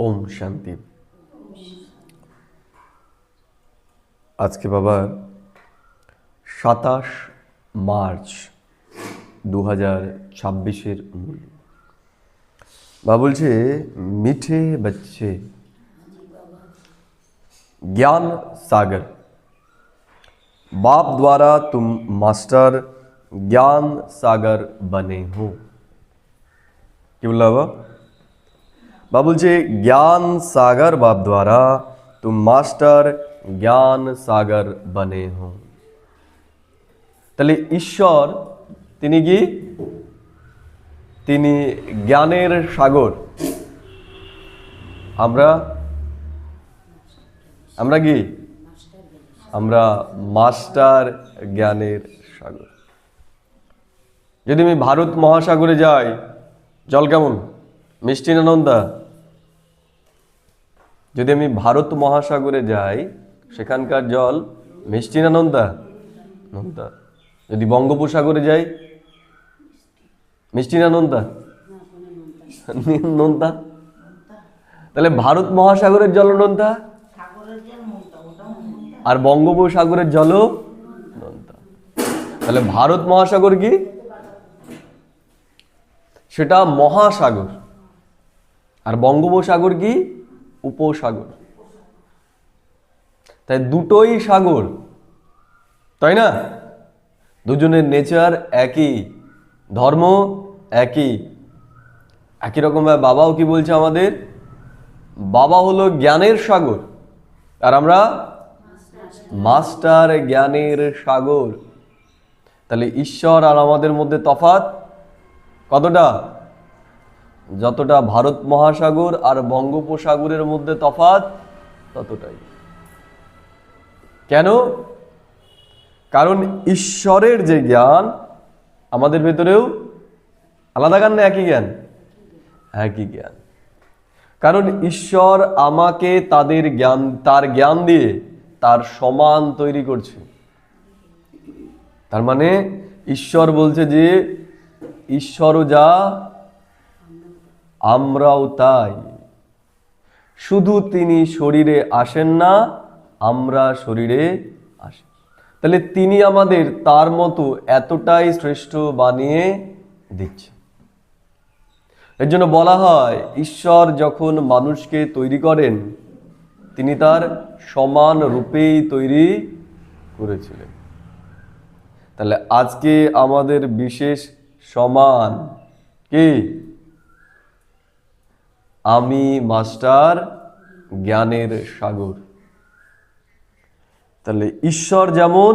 ওম শান্তি। আজকে বাবার 27 মার্চ 2026 মূল। বাবা বলছে, মিঠে बच्चे ज्ञान सागर, बाप द्वारा तुम मास्टर ज्ञान सागर बने हो। কি বললো বাবা? বাবা বলছে জ্ঞান সাগর বাপ দ্বারা তুম মাস্টার জ্ঞান সাগর বনে হো। তাহলে ঈশ্বর তিনি কি? তিনি জ্ঞানের সাগর। আমরা কি? আমরা মাস্টার জ্ঞানের সাগর। যদি আমি ভারত মহাসাগরে যাই, জল কেমন? মিষ্টি না নোনতা? যদি আমি ভারত মহাসাগরে যাই, সেখানকার জল মিষ্টি না নোনতা? নোনতা। যদি বঙ্গোপসাগরে যাই, মিষ্টি না নোনতা? নোনতা। তাহলে ভারত মহাসাগরের জল নোনতা, আর বঙ্গোপসাগরের জলও নোনতা। তাহলে ভারত মহাসাগর কি? সেটা মহাসাগর। আর বঙ্গোপসাগর কি? উপসাগর। তাই দুটোই সাগর, তাই না? দুজনের নেচার একই, ধর্ম একই। একই রকম বাবাও কি বলছে আমাদের? বাবা হলো জ্ঞানের সাগর, আর আমরা মাস্টার জ্ঞানের সাগর। তাহলে ঈশ্বর আর আমাদের মধ্যে তফাৎ কতটা? যতটা ভারত মহাসাগর আর বঙ্গোপসাগরের মধ্যে তফাৎ, ততটাই। কেন? কারণ ঈশ্বরের যে জ্ঞান আমাদের ভেতরেও আলাদা জ্ঞান না একই জ্ঞান? একই জ্ঞান। কারণ ঈশ্বর আমাকে তার জ্ঞান দিয়ে তার সমান তৈরি করছে। তার মানে ঈশ্বর বলছে যে ঈশ্বরও যা, আমরাও তাই। শুধু তিনি শরীরে আসেন না, আমরা শরীরে আসি। তাহলে তিনি আমাদের তার মতো এতটাই শ্রেষ্ঠ বানিয়ে দিচ্ছে। এর জন্য বলা হয়, ঈশ্বর যখন মানুষকে তৈরি করেন, তিনি তার সমান রূপেই তৈরি করেছিলেন। তাহলে আজকে আমাদের বিশেষ সমান কি? আমি মাস্টার জ্ঞানের সাগর। তাহলে ঈশ্বর যেমন,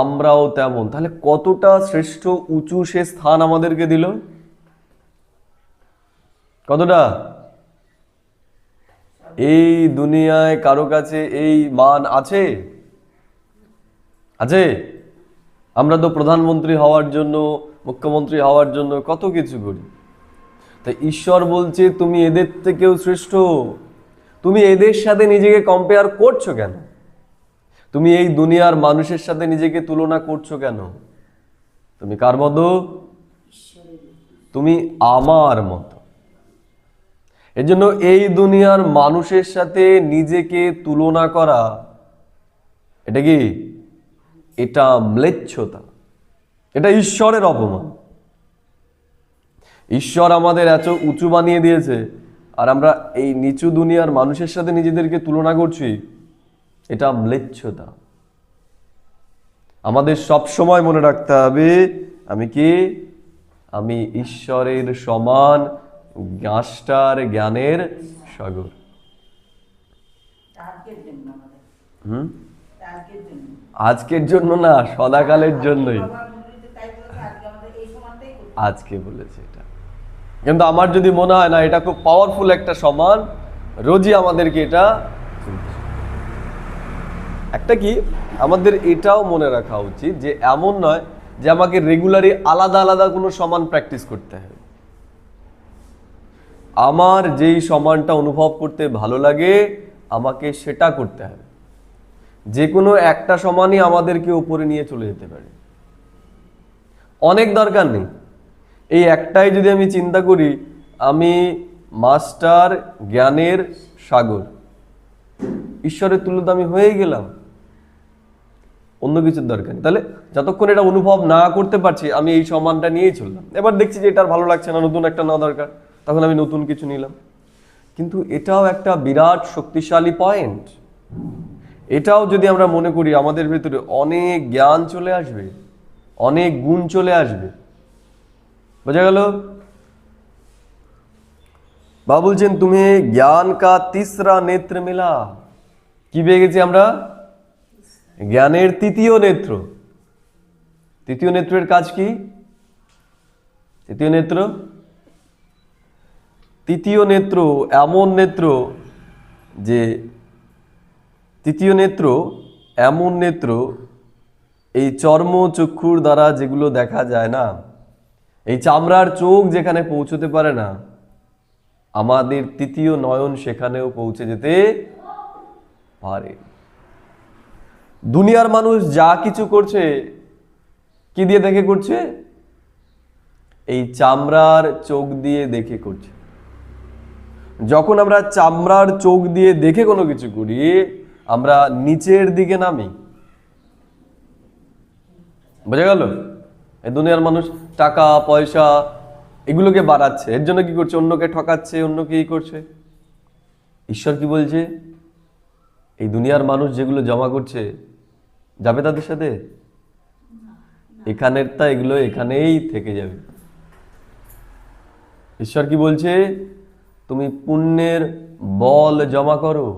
আমরাও তেমন। তাহলে কতটা শ্রেষ্ঠ উঁচু সে স্থান আমাদেরকে দিল? কতটা? এই দুনিয়ায় কারো কাছে এই মান আছে? আছে? আমরা তো প্রধানমন্ত্রী হওয়ার জন্য, মুখ্যমন্ত্রী হওয়ার জন্য কত কিছু করি। তাই ঈশ্বর বলছে তুমি এদের থেকেও শ্রেষ্ঠ। তুমি এদের সাথে নিজেকে কম্পেয়ার করছো কেন? তুমি এই দুনিয়ার মানুষের সাথে নিজেকে তুলনা করছো কেন? তুমি কার মতো? তুমি আমার মতো। এর জন্য এই দুনিয়ার মানুষের সাথে নিজেকে তুলনা করা, এটা কি? এটা ম্লেচ্ছতা, এটা ঈশ্বরের অপমান। ঈশ্বর আমাদের এত উঁচু বানিয়ে দিয়েছে, আর আমরা এই নিচু দুনিয়ার মানুষের সাথে নিজেদেরকে তুলনা করছি। এটা ম্লেচ্ছতা। আমাদের সব সময় মনে রাখতে হবে, আমি কি? আমি ঈশ্বরের সমান মাস্টার জ্ঞানের সাগর। আজকের জন্য না, সদাকালের জন্যই আজকে বলেছে এটা। কিন্তু আমার যদি মনে হয় না এটা খুব পাওয়ারফুল একটা সমান, রোজই আমাদেরকে এটা একটা কি, আমাদের এটাও মনে রাখা উচিত যে এমন নয় যে আমাকে রেগুলারই আলাদা আলাদা কোনো সমান প্র্যাকটিস করতে হবে। আমার যেই সমানটা অনুভব করতে ভালো লাগে, আমাকে সেটা করতে হবে। যে কোনো একটা সমানই আমাদেরকে উপরে নিয়ে চলে যেতে পারে, অনেক দরকার নেই। এই একটাই যদি আমি চিন্তা করি, আমি মাস্টার জ্ঞানের সাগর। ঈশ্বরের তুল্য তো আমি হয়ে গেলাম, অন্য কিছুর দরকার নেই। তাহলে যতক্ষণ এটা অনুভব না করতে পারছি আমি এই সম্মানটা নিয়েই চললাম। এবার দেখছি যে এটা আর ভালো লাগছে না, নতুন একটা নেওয়া দরকার, তখন আমি নতুন কিছু নিলাম। কিন্তু এটাও একটা বিরাট শক্তিশালী পয়েন্ট। এটাও যদি আমরা মনে করি আমাদের ভেতরে অনেক জ্ঞান চলে আসবে, অনেক গুণ চলে আসবে। বোঝা গেল? বাবা বলছেন তুমি জ্ঞান কা তিসরা নেত্র মিলা। কি পেয়ে গেছি আমরা? জ্ঞানের তৃতীয় নেত্র। তৃতীয় নেত্রের কাজ কি? তৃতীয় নেত্র, তৃতীয় নেত্র এমন নেত্র যে তৃতীয় নেত্র এমন নেত্র এই চর্ম চক্ষুর দ্বারা যেগুলো দেখা যায় না, এই চামড়ার চোখ যেখানে পৌঁছতে পারে না, আমাদের তৃতীয় নয়ন সেখানেও পৌঁছে যেতে পারে। দুনিয়ার মানুষ যা কিছু করছে কি দিয়ে দেখে করছে? এই চামড়ার চোখ দিয়ে দেখে করছে। যখন আমরা চামড়ার চোখ দিয়ে দেখে কোনো কিছু করি, আমরা নিচের দিকে নামি। বোঝা গেল? এই দুনিয়ার মানুষ টাকা পয়সা এগুলোকে বাড়াচ্ছে, এর জন্য কি করছে? অন্যকে ঠকাচ্ছে, অন্যকে ই করছে। ঈশ্বর কি বলছে? এই দুনিয়ার মানুষ যেগুলো জমা করছে যাবে তাদের সাথে? এখানের তা এগুলো এখানেই থেকে যাবে। ঈশ্বর কি বলছে? তুমি পুণ্যের বল জমা করো,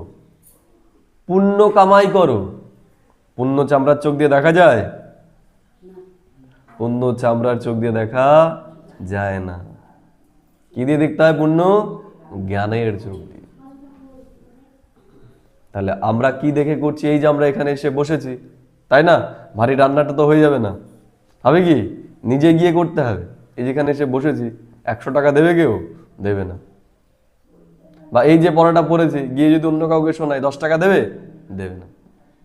পুণ্য কামাই করো। পুণ্য চামড়ার চোখ দিয়ে দেখা যায়? পুণ্য চামড়ার চোখ দিয়ে দেখা যায় না। কি দিয়ে দেখতে হয় পুণ্য? জ্ঞানের চোখ দিয়ে। তাহলে আমরা কি দেখে করছি? এই যে আমরা এখানে এসে বসেছি, তাই না? ভারী রান্নাটা তো হয়ে যাবে না, হবে কি? নিজে গিয়ে করতে হবে। এই যেখানে এসে বসেছি, 100 টাকা দেবে কেউ? দেবে না। বা এই যে পড়াটা পড়েছি, গিয়ে যদি অন্য কাউকে শোনাই 10 টাকা দেবে? দেবে না।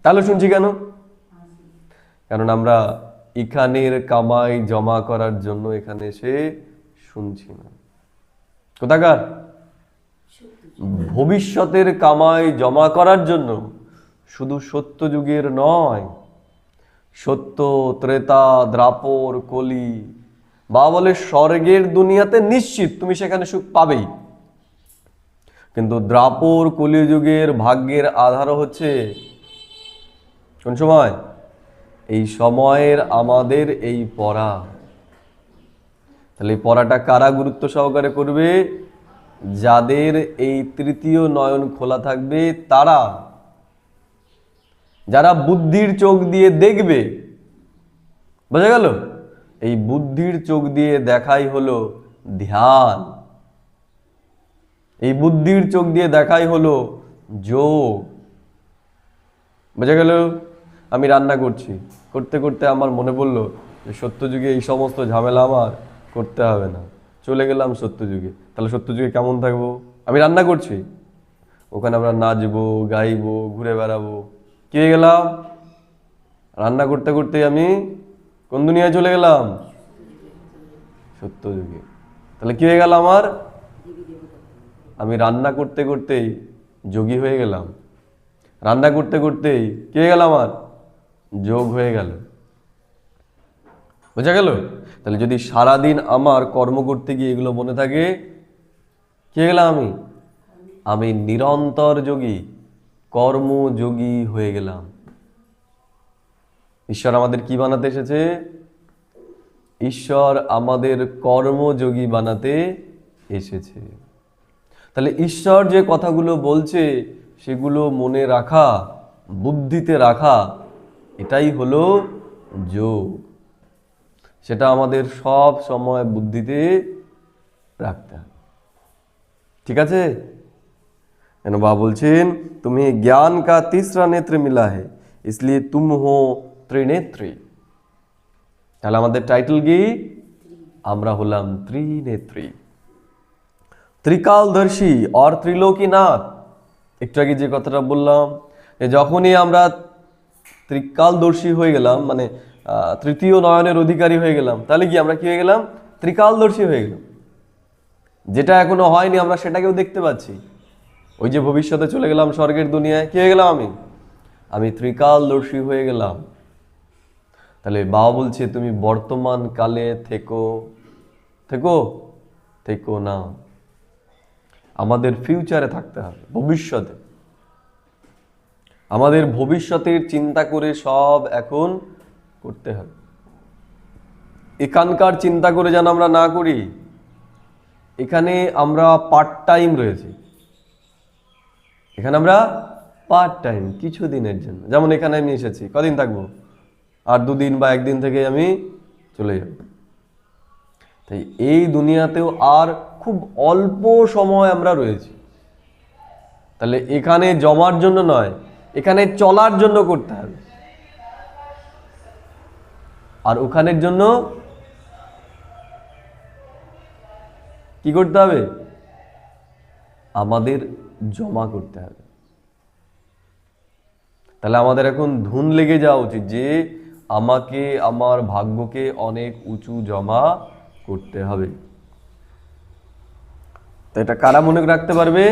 তাহলে শুনছি কেন? কারণ আমরা এখানের কামাই জমা করার জন্য এখানে এসে শুনছি না। কোথাকার? ভবিষ্যতের কামাই জমা করার জন্য, শুধু সত্য যুগের নয়, সত্য, ত্রেতা, দ্রাপর, কলি। বাবা বলে স্বর্গের দুনিয়াতে নিশ্চিত তুমি সেখানে সুখ পাবেই, কিন্তু দ্রাপর কলিযুগের ভাগ্যের আধারও হচ্ছে কোন সময়? এই সময়ের আমাদের এই পড়া। তাহলে এই পড়াটা কারা গুরুত্ব সহকারে করবে? যাদের এই তৃতীয় নয়ন খোলা থাকবে তারা, যারা বুদ্ধির চোখ দিয়ে দেখবে। বোঝা গেল? এই বুদ্ধির চোখ দিয়ে দেখাই হলো ধ্যান, এই বুদ্ধির চোখ দিয়ে দেখাই হলো যোগ। বোঝা গেল? আমি রান্না করছি, করতে করতে আমার মনে পড়লো যে সত্যযুগে এই সমস্ত ঝামেলা আমার করতে হবে না, চলে গেলাম সত্যযুগে। তাহলে সত্যযুগে কেমন থাকবো? আমি রান্না করছি, ওখানে আমরা নাচবো, গাইবো, ঘুরে বেড়াবো। কি হয়ে গেলাম? রান্না করতে করতে আমি কোন দুনিয়ায় চলে গেলাম? সত্যযুগে। তাহলে কি হয়ে গেল আমার? আমি রান্না করতে করতেই যোগী হয়ে গেলাম, রান্না করতে করতেই কি হয়ে গেল আমার? যোগ হয়ে গেল। বোঝা গেল? তাহলে যদি সারাদিন আমার কর্ম করতে গিয়ে এগুলো মনে থাকে, কি হয়ে গেলাম আমি? আমি নিরন্তর যোগী, কর্মযোগী হয়ে গেলাম। ঈশ্বর আমাদের কি বানাতে এসেছে? ঈশ্বর আমাদের কর্মযোগী বানাতে এসেছে। তাহলে ঈশ্বর যে কথাগুলো বলছে সেগুলো মনে রাখা, বুদ্ধিতে রাখা, এটাই হলো যোগ। সেটা আমাদের সব সময় বুদ্ধিতে রাখতে হবে। ঠিক আছে? কেন বাবা বলছেন তুমি জ্ঞান কা तीसरा नेत्र मिला है इसलिए तुम हो त्रिनेत्री। তাহলে আমাদের টাইটেল কি? আমরা হলাম ত্রিনেত্রী, ত্রিকালদর্শী আর ত্রিলোকীনাথ। একটু আগে যে কথাটা বললাম, যে যখনই আমরা ত্রিকালদর্শী হয়ে গেলাম, মানে তৃতীয় নয়নের অধিকারী হয়ে গেলাম, তাহলে কি আমরা কি হয়ে গেলাম? ত্রিকালদর্শী হয়ে গেলাম। যেটা এখনো হয়নি আমরা সেটাকেও দেখতে পাচ্ছি। ওই যে ভবিষ্যতে চলে গেলাম স্বর্গের দুনিয়ায়, কি হয়ে গেলাম আমি ত্রিকালদর্শী হয়ে গেলাম। তাহলে বাবা বলছে তুমি বর্তমান কালে থেকো থেকো থেকো না, আমাদের ফিউচারে থাকতে হবে, ভবিষ্যতে। আমাদের ভবিষ্যতের চিন্তা করে সব এখন করতে হবে। এখানকার চিন্তা করে যেন আমরা না করি। এখানে আমরা পার্ট টাইম রয়েছি, এখানে আমরা পার্ট টাইম কিছু দিনের জন্য। যেমন এখানে আমি এসেছি, কদিন থাকবো? আর 2 দিন বা 1 দিন থেকে আমি চলে যাব। তাই এই দুনিয়াতেও আর খুব অল্প সময় আমরা রয়েছি। তাহলে এখানে জমার জন্য নয়, এখানে চলার জন্য করতে হবে। আর ওখানের জন্য কি করতে হবে? আমাদের জমা করতে হবে। তাহলে আমাদের এখন ধুন লেগে যাওয়া উচিত যে আমাকে আমার ভাগ্যকে অনেক উঁচু জমা করতে হবে। তো এটা কারা মনে রাখতে পারবে?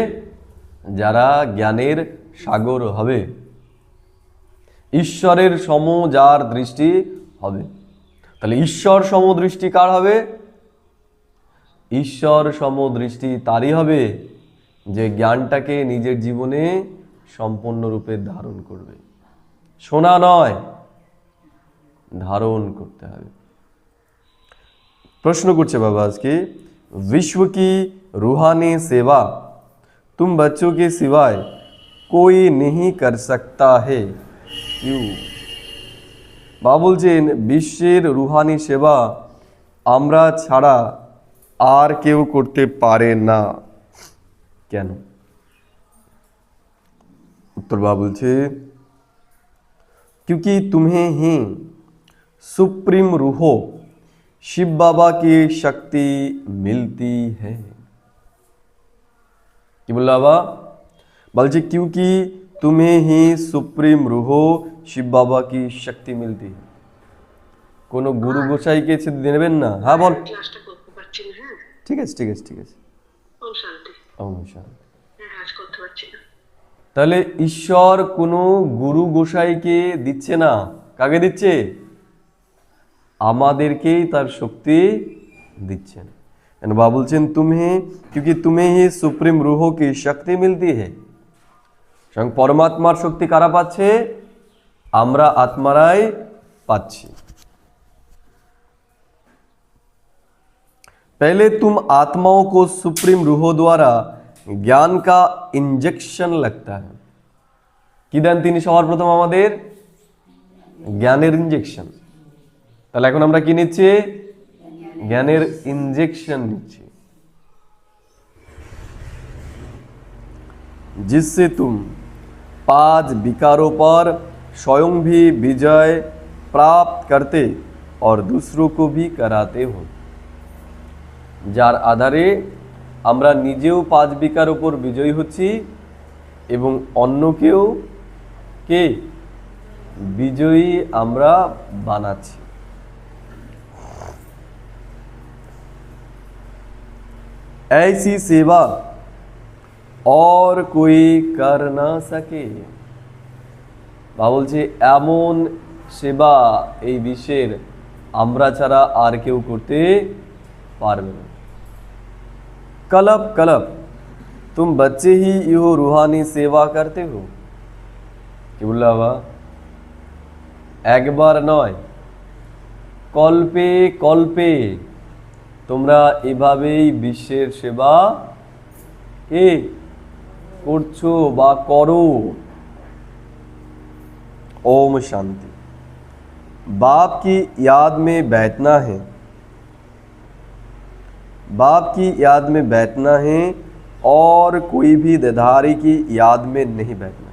যারা জ্ঞানের সাগর হবে, ঈশ্বরের সম যার দৃষ্টি হবে। তাহলে ঈশ্বর সমদৃষ্টি কার হবে? ঈশ্বর সমদৃষ্টি তারই হবে যে জ্ঞানটাকে নিজের জীবনে সম্পূর্ণরূপে ধারণ করবে। শোনা নয়, ধারণ করতে হবে। প্রশ্ন করছে বাবা আজকে, विश्व की रूहानी सेवा तुम बच्चों के सिवाय कोई नहीं कर सकता है क्यों? বাবা বলছেন বিশ্বের রুহানি সেবা আমরা ছাড়া আর কেউ করতে পারে না, কেন? उत्तर बाबा बोलছে क्योंकि तुम्हें ही सुप्रीम रूहो शिव बाबा की शक्ति मिलती है। কি বলল বাবা? বলছে क्योंकि तुम्हें ही सुप्रीम रूहो शिव बाबा की शक्ति मिलती है। কোনো গুরু গোসাইকে দেবেন না। হ্যাঁ বল। ক্লাসটা করতে পারছি না। হ্যাঁ ঠিক আছে ঠিক আছে ঠিক আছে। ওম শান্তি। ওম শান্তি। হ্যাঁ আজ করতে পারছি না। তাহলে ঈশ্বর কোনো গুরু গোসাইকে দিচ্ছে না, কাকে দিচ্ছে? আমাদেরকেই তার শক্তি দিচ্ছেন। বাবা বলছেন तुम्हें क्योंकि तुम्हें ही सुप्रीम रूहों की शक्ति मिलती है। স্বয়ং পরমাত্মার শক্তি কারা পাচ্ছে? আমরা আত্মারাই পাচ্ছি। पहले तुम आत्माओं को सुप्रीम रूहों द्वारा ज्ञान का इंजेक्शन लगता है। কি দেন তিনি সবার প্রথম? আমাদের জ্ঞানের ইনজেকশন। তাহলে এখন আমরা কি নিচ্ছি? জ্ঞানের ইনজেকশন নিচ্ছি, जिससे तुम 5 विकारों पर स्वयं भी विजय प्राप्त करते और दूसरों को भी कराते हो। যার আধারে আমরা নিজেও 5 বিকার উপর বিজয়ী হচ্ছি এবং অন্যকেও কে বিজয়ী আমরা বানাচ্ছি। ऐसी सेवा और कोई कर ना सके। বা বলছে এমন সেবা এই বিশ্বের আমরা ছাড়া আর কেউ করতে পারবে না। कलप कलप तुम बच्चे ही यो रूहानी सेवा करते हो। কি বললো বাবা? একবার নয়, কল্পে কল্পে তোমরা এভাবেই বিশ্বের সেবা কে করছো বা করো। ओम शांति। बाप की याद में बैठना है, बाप की याद में बैठना है और कोई भी देधारी की याद में नहीं बैठना।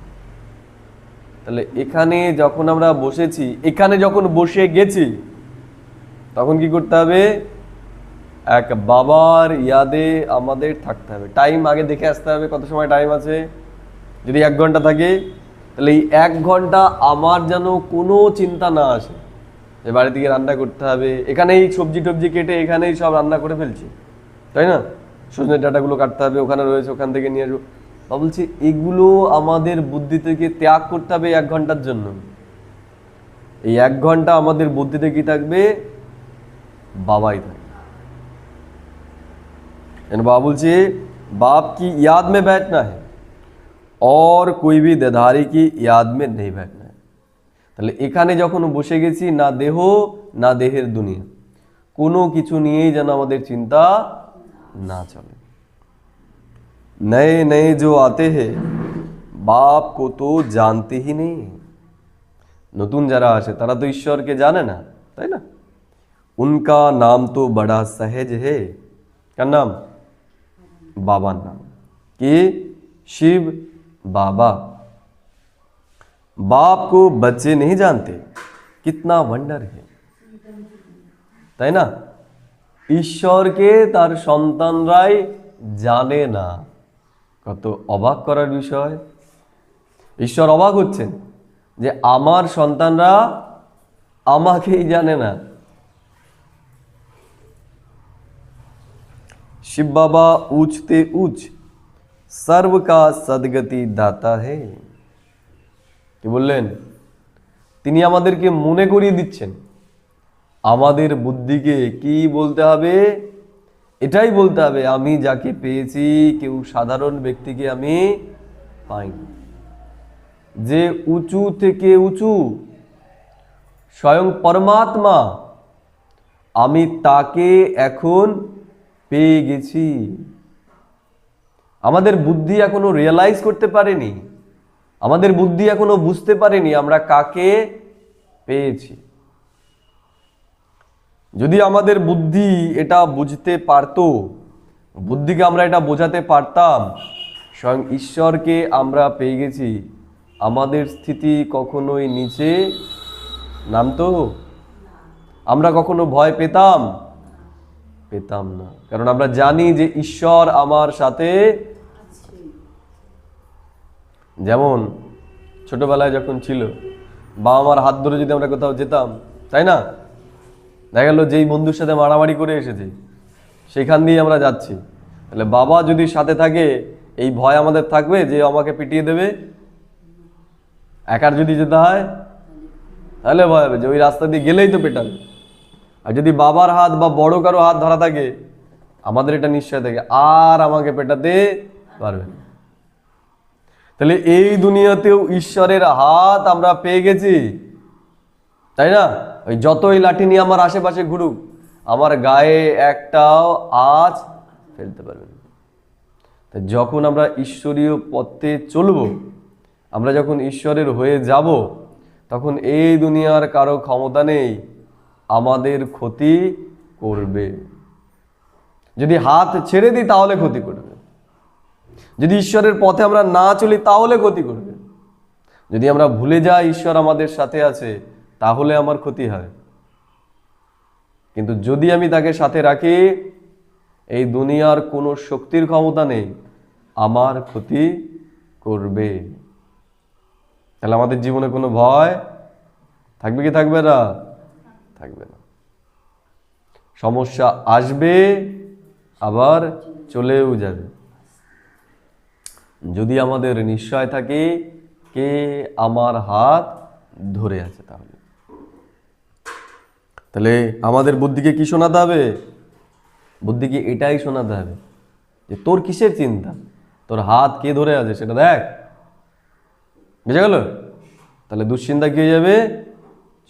তাহলে এখানে যখন আমরা বসেছি, এখানে যখন বসে গেছি তখন কি করতে হবে? এক বাবার ইয়াদে আমাদের থাকতে হবে। টাইম আগে দেখে আসতে হবে কত সময় টাইম আছে। যদি 1 ঘন্টা থাকে তাহলে এই 1 ঘন্টা আমার যেন কোনো চিন্তা না আসে যে বাড়ি থেকে রান্না করতে হবে। এখানেই সবজি টবজি কেটে এখানেই সব রান্না করে ফেলছি, তাই না? সজনে ডাঁটাগুলো কাটতে হবে, ওখানে রয়েছে, ওখান থেকে নিয়ে আসবো। বা বলছি এগুলো আমাদের বুদ্ধি থেকে ত্যাগ করতে হবে 1 ঘন্টার জন্য। এই 1 ঘন্টা আমাদের বুদ্ধিতে কি থাকবে? বাবাই থাকবে। बाबा बोलছে बाप की याद में बैठना है और कोई भी देधारी की याद में नहीं बैठना है। তাহলে এখানে যখন বসে গেছি, না দেহ না দেহের দুনিয়া, কোনো কিছু নিয়েই যেন আমাদের চিন্তা না চলে। नए नए जो आते हैं बाप को तो जानते ही नहीं। নতুন যারা আসে তারা তো ঈশ্বরকে জানে না, তাই না? उनका नाम तो बड़ा सहज है। কার নাম? बाबा नाम कि शिव बाबा। बाप को बच्चे नहीं जानते, कितना वंडर है, তাই না? ঈশ্বরকে তার সন্তানরাই জানে না, কত অবাক করার বিষয়। ঈশ্বর অবাক হচ্ছেন যে আমার সন্তানরা আমাকেই জানে না। शिव बाबा ऊंचते ऊंच सर्व का सदगति दाता है। কি বললেন? তিনি আমাদেরকে মনে করিয়ে দিচ্ছেন আমাদের বুদ্ধিকে কি বলতে হবে? এটাই বলতে হবে, আমি যাকে পেয়েছি কেউ সাধারণ ব্যক্তিকে আমি পাইনি। যে উঁচু থেকে উঁচু স্বয়ং পরমাত্মা, আমি তাকে এখন পেয়ে গেছি। আমাদের বুদ্ধি এখনো রিয়েলাইজ করতে পারেনি, আমাদের বুদ্ধি এখনো বুঝতে পারেনি আমরা কাকে পেয়েছি। যদি আমাদের বুদ্ধি এটা বুঝতে পারতো, বুদ্ধিকে আমরা এটা বোঝাতে পারতাম স্বয়ং ঈশ্বরকে আমরা পেয়ে গেছি, আমাদের স্থিতি কখনোই নিচে নামতো? আমরা কখনো ভয় পেতাম? পেতাম না, কারণ আমরা জানি যে ঈশ্বর আমার সাথে। যেমন ছোটবেলায় যখন ছিল, বাবা মার হাত ধরে যদি আমরা কোথাও যেতাম, তাই না, দেখা গেল যেই বন্ধুর সাথে মারামারি করে এসেছি সেখান দিয়ে আমরা যাচ্ছি, তাহলে বাবা যদি সাথে থাকে এই ভয় আমাদের থাকবে যে আমাকে পিটিয়ে দেবে? একার যদি যেতে হয় তাহলে ভয় হবে যে ওই রাস্তা দিয়ে গেলেই তো পেটাবে। আর যদি বাবার হাত বা বড় কারো হাত ধরা থাকে, আমাদের এটা নিশ্চয় থাকে আর আমাকে পেটাতে পারবে না। তাহলে এই দুনিয়াতেও ঈশ্বরের হাত আমরা পেয়ে গেছি, তাই না? ওই যতই লাঠি নিয়ে আমার আশেপাশে ঘুরুক, আমার গায়ে একটাও আঁচ ফেলতে পারবে না। তাই যখন আমরা ঈশ্বরীয় পথে চলব, আমরা যখন ঈশ্বরের হয়ে যাব, তখন এই দুনিয়ার কারো ক্ষমতা নেই আমাদের ক্ষতি করবে। যদি হাত ছেড়ে দিই তাহলে ক্ষতি করবে, যদি ঈশ্বরের পথে আমরা না চলি তাহলে ক্ষতি করবে, যদি আমরা ভুলে যাই ঈশ্বর আমাদের সাথে আছে তাহলে আমার ক্ষতি হয়। কিন্তু যদি আমি তাকে সাথে রাখি, এই দুনিয়ার কোনো শক্তির ক্ষমতা নেই আমার ক্ষতি করবে। তাহলে আমাদের জীবনে কোনো ভয় থাকবে কি থাকবে না? থাকবে না। সমস্যা আসবে আবার চলেও যাবে। যদি আমাদের নিশ্চয় থাকে কে আমার হাত ধরে আছে, তাহলে আমাদের বুদ্ধিকে কি শোনাতে হবে? বুদ্ধিকে এটাই শোনাতে হবে যে তোর কিসের চিন্তা, তোর হাত কে ধরে আছে সেটা দেখ। বুঝে গেল? তাহলে দুশ্চিন্তা কি হয়ে যাবে?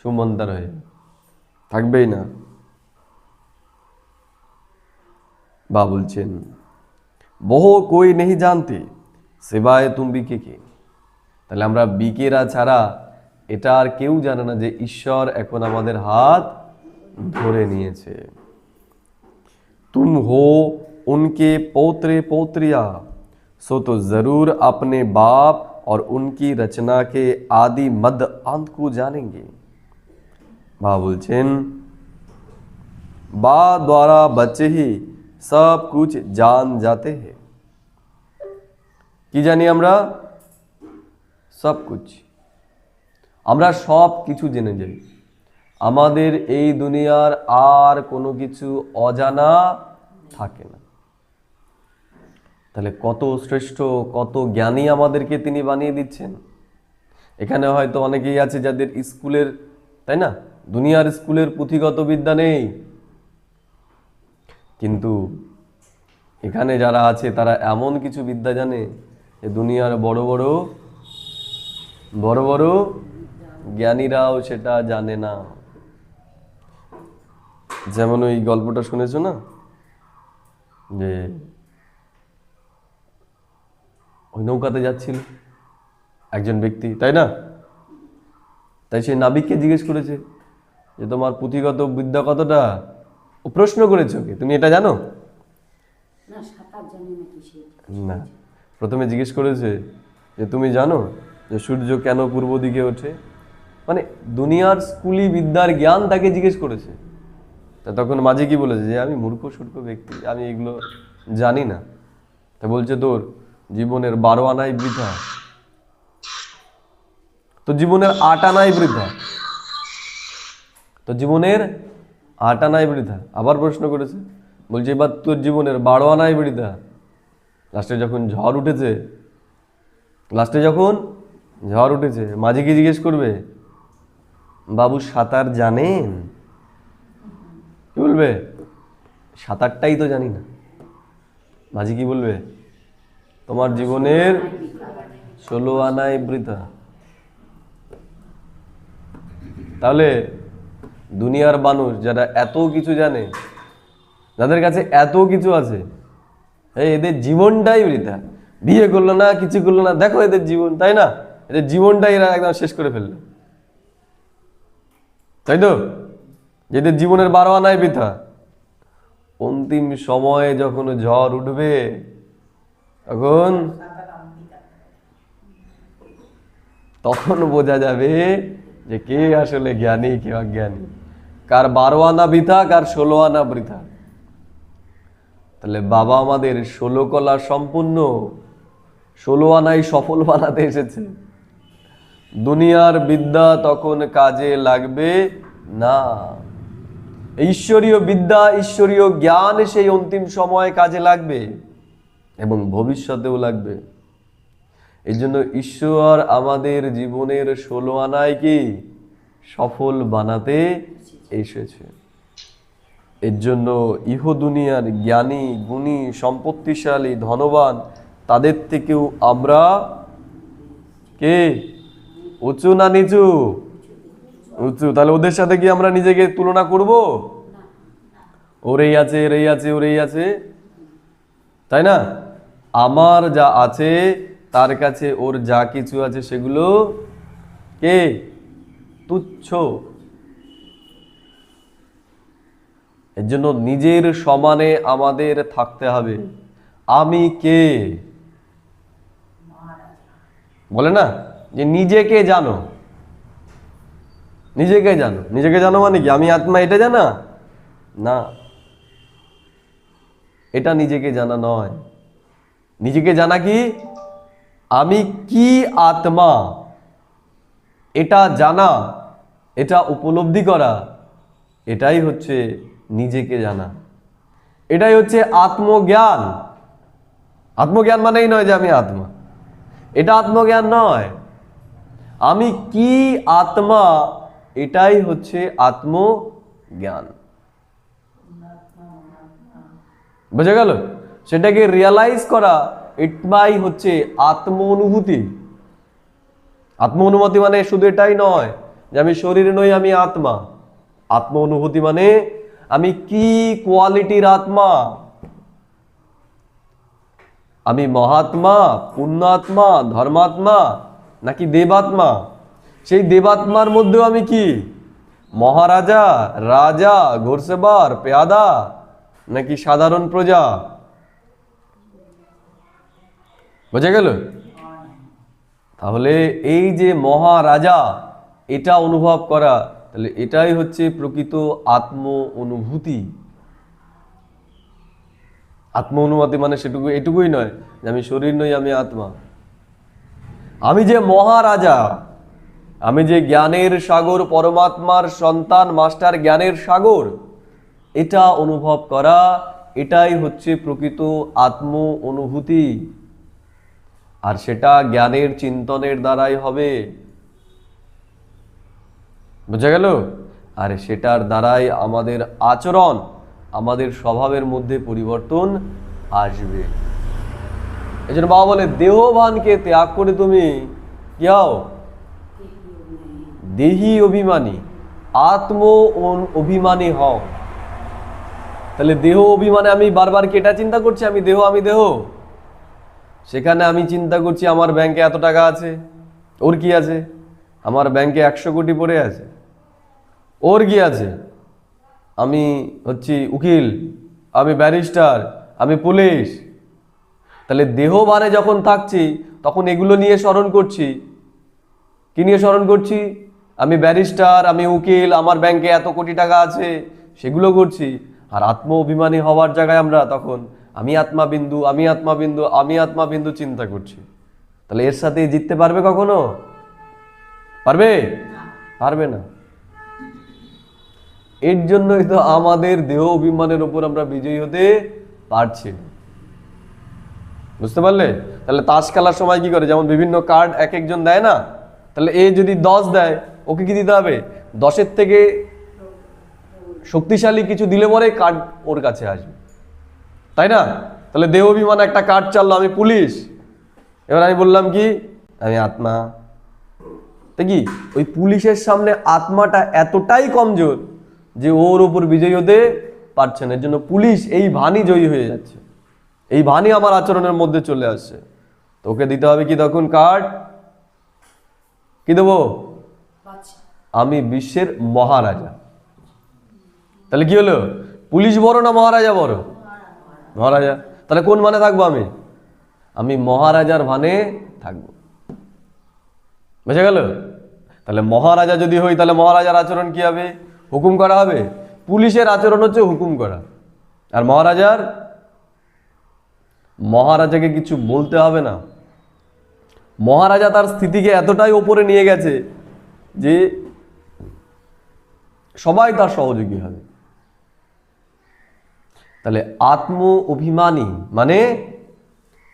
সুমন্তার হয়ে যাবে, থাকবেই না। বা বলছেন বহু কই নেই জানতে সেবায় তুম বিকে কে। তাহলে আমরা বিকেরা ছাড়া এটা আর কেউ জানে না যে ঈশ্বর এখন আমাদের হাত ধরে নিয়েছে। तुम हो उनके पौत्रे पौत्रिया, सो तो जरूर अपने बाप और उनकी रचना के आदि मध्य अंत को जानेंगे। बाबा बोलছেন बा द्वारा बच्चे ही सब कुछ जान जाते हैं। কি জানি আমরা? সব কুছ, আমরা সব কিছু জেনে যাই। আমাদের এই দুনিয়ার আর কোনো কিছু অজানা থাকে না। তাহলে কত শ্রেষ্ঠ, কত জ্ঞানী আমাদেরকে তিনি বানিয়ে দিচ্ছেন। এখানে হয়তো অনেকেই আছে যাদের স্কুলের, তাই না, দুনিয়ার স্কুলের পুঁথিগত বিদ্যা নেই, কিন্তু এখানে যারা আছে তারা এমন কিছু বিদ্যা জানে যে দুনিয়ার বড় বড় বড় বড় জ্ঞানীরাও সেটা জানে না। যেমন ওই গল্পটা শুনেছো না, যে ওই নৌকাতে যাচ্ছিল একজন ব্যক্তি, তাই না, তাই সে নাবিককে জিজ্ঞেস করেছে যে তোমার পুঁথিগত বিদ্যা কতটা। ও প্রশ্ন করেছে ওকে, তুমি এটা জানো না। প্রথমে জিজ্ঞেস করেছে যে তুমি জানো যে সূর্য কেন পূর্ব দিকে ওঠে, মানে দুনিয়ার স্কুলি বিদ্যার জ্ঞান তাকে জিজ্ঞেস করেছে। তা তখন মাঝি কি বলেছে যে আমি মূর্খ সূর্খ ব্যক্তি, আমি এগুলো জানি না। তা বলছে তোর জীবনের 12 আনাই বৃথা, তো জীবনের 8 আনাই বৃথা, তো জীবনের 8 আনাই বৃথা। আবার প্রশ্ন করেছে, বলছে এবার তোর জীবনের 12 আনাই বৃথা। লাস্টে যখন ঝড় উঠেছে, মাঝিকে জিজ্ঞেস করবে বাবু সাঁতার জানেন, কি বলবে? সাঁতারটাই তো জানি না। মাঝি কি বলবে? তোমার জীবনের 16 আনাই বৃথা। তাহলে দুনিয়ার মানুষ যারা এত কিছু জানে, যাদের কাছে এত কিছু আছে, এদের জীবনটাই বৃথা। বিয়ে করলো না, কিছু করলো না, দেখো এদের জীবন, তাই না, এদের জীবনটাই এরা একদম শেষ করে ফেললো, তাই তো, এদের জীবনের 12 আনাই বৃথা। অন্তিম সময়ে যখন ঝড় উঠবে তখন বোঝা যাবে যে কে আসলে জ্ঞানী, কে অজ্ঞানী, কার 12 আনা বৃথা, কার 16 আনা বৃথা। তাহলে বাবা আমাদের 16 কলা সম্পূর্ণ, 16 আনাই সফল বানাতে এসেছে। দুনিয়ার বিদ্যা তখন কাজে লাগবে না। ঈশ্বরীয় বিদ্যা, ঈশ্বরীয় জ্ঞান সেই অন্তিম সময়ে কাজে লাগবে এবং ভবিষ্যতেও লাগবে। এই জন্য ঈশ্বর আমাদের জীবনের 16 আনায় কি সফল বানাতে এসেছে। এর জন্য ইহ দুনিয়ার জ্ঞানী, গুণী, সম্পত্তিশালী, ধনবান তাদের থেকেও আমরা কে উঁচু না নিচু? উঁচু। তাহলে ওদের সাথে কি আমরা নিজেকে তুলনা করব? ওরেই আছে, এরেই আছে, ওরেই আছে, তাই না? আমার যা আছে তার কাছে ওর যা কিছু আছে সেগুলো কে তুচ্ছ। এর জন্য নিজের সমানে আমাদের থাকতে হবে। আমি কে বলে না যে নিজেকে জানো, নিজেকে জানো। নিজেকে জানো মানে কি আমি আত্মা, এটা জানা না, এটা নিজেকে জানা নয়। নিজেকে জানা কি আমি কি আত্মা, এটা জানা, এটা উপলব্ধি করা, এটাই হচ্ছে নিজেকে জানা, এটাই হচ্ছে আত্মজ্ঞান। আত্মজ্ঞান মানেই নয় যে আমি আত্মা, এটা আত্মজ্ঞান নয়। আমি কি আত্মা, এটাই হচ্ছে আত্মজ্ঞান। বুঝে গেল? সেটাকে রিয়ালাইজ করা, এটাই হচ্ছে আত্ম অনুভূতি। আত্ম অনুভূতি মানে শুধু এটাই নয় যে আমি শরীর নই, আমি আত্মা। আত্ম অনুভূতি মানে আমি কি কোয়ালিটির আত্মা, আমি মহাত্মা, পুণ্যাত্মা, ধর্মাত্মা নাকি দেবাত্মা। সেই দেবাত্মার মধ্যেও আমি কি মহারাজা, রাজা, ঘোরসেবার, পেয়াদা নাকি সাধারণ প্রজা? বোঝা গেল? তাহলে এই যে মহারাজা, এটা অনুভব করা, তাহলে এটাই হচ্ছে প্রকৃত আত্ম অনুভূতি। আত্ম অনুভূতি মানে সেটুকু, এটুকুই নয় যে আমি শরীর নই, আমি আত্মা। আমি যে মহারাজা, আমি যে জ্ঞানের সাগর, পরমাত্মার সন্তান, মাস্টার জ্ঞানের সাগর, এটা অনুভব করা, এটাই হচ্ছে প্রকৃত আত্ম অনুভূতি। আর সেটা জ্ঞানের চিন্তনের দ্বারাই হবে, বোঝা গেল? আর সেটার দ্বারাই আমাদের আচরণ, আমাদের স্বভাবের মধ্যে পরিবর্তন আসবে। এই জন্য বাবা বলে দেহভানকে ত্যাগ করে তুমি কি হও? দেহি অভিমানী, আত্ম অভিমানী হও। তাহলে দেহ অভিমানে আমি বারবার কি এটা চিন্তা করছি আমি দেহ, আমি দেহ? সেখানে আমি চিন্তা করছি আমার ব্যাংকে এত টাকা আছে, ওর কি আছে? আমার ব্যাংকে 100 কোটি পড়ে আছে, ওর কি আছে? আমি হচ্ছি উকিল, আমি ব্যারিস্টার, আমি পুলিশ। তাহলে দেহভানে যখন থাকছি তখন এগুলো নিয়ে স্মরণ করছি। কি নিয়ে স্মরণ করছি? আমি ব্যারিস্টার, আমি উকিল, আমার ব্যাংকে এত কোটি টাকা আছে, সেগুলো করছি। আর আত্ম অভিমানী হওয়ার জায়গায় আমরা তখন আমি আত্মা বিন্দু, আমি আত্মা বিন্দু, আমি আত্মা বিন্দু চিন্তা করছি। তাহলে এর সাথে জিততে পারবে কখনো? পারবে? পারবে না। এর জন্যই তো আমাদের দেহ অভিমানের উপর আমরা বিজয়ী হতে পারছি না। বুঝতে পারলে? তাহলে তাস খেলার সময় কি করে, যেমন বিভিন্ন কার্ড এক একজন দেয় না, তাহলে এ যদি 10 দেয়, ওকে কি দিতে হবে? 10-এর থেকে শক্তিশালী কিছু দিলে পরে কার্ড ওর কাছে আসবে, তাই না? তাহলে দেহ অভিমান একটা কার্ড চাললো, আমি পুলিশ, এবার আমি বললাম কি আমি আত্মা। তাই কি ওই পুলিশের সামনে আত্মাটা এতটাই কমজোর যে ওর উপর বিজয়ী হতে পারছে না। এর জন্য পুলিশ এই ভানই জয়ী হয়ে যাচ্ছে, এই ভানই আমার আচরণের মধ্যে চলে আসছে। তোকে দিতে হবে কি তখন কার্ড? কি দেবো? আমি বিশ্বের মহারাজা। তাহলে কি হলো? পুলিশ বড় না মহারাজা বড়? মহারাজা। তাহলে কোন মানে থাকবো আমি? আমি মহারাজার ভানে থাকবো। বুঝে গেল? তাহলে মহারাজা যদি হই তাহলে মহারাজার আচরণ কি হবে? হুকুম করা হবে। পুলিশের আচরণ হচ্ছে হুকুম করা, আর মহারাজাকে কিছু বলতে হবে না। মহারাজা তার স্থিতিকে এতটাই ওপরে নিয়ে গেছে যে সবাই তার সহযোগী হবে। তাহলে আত্ম অভিমানী মানে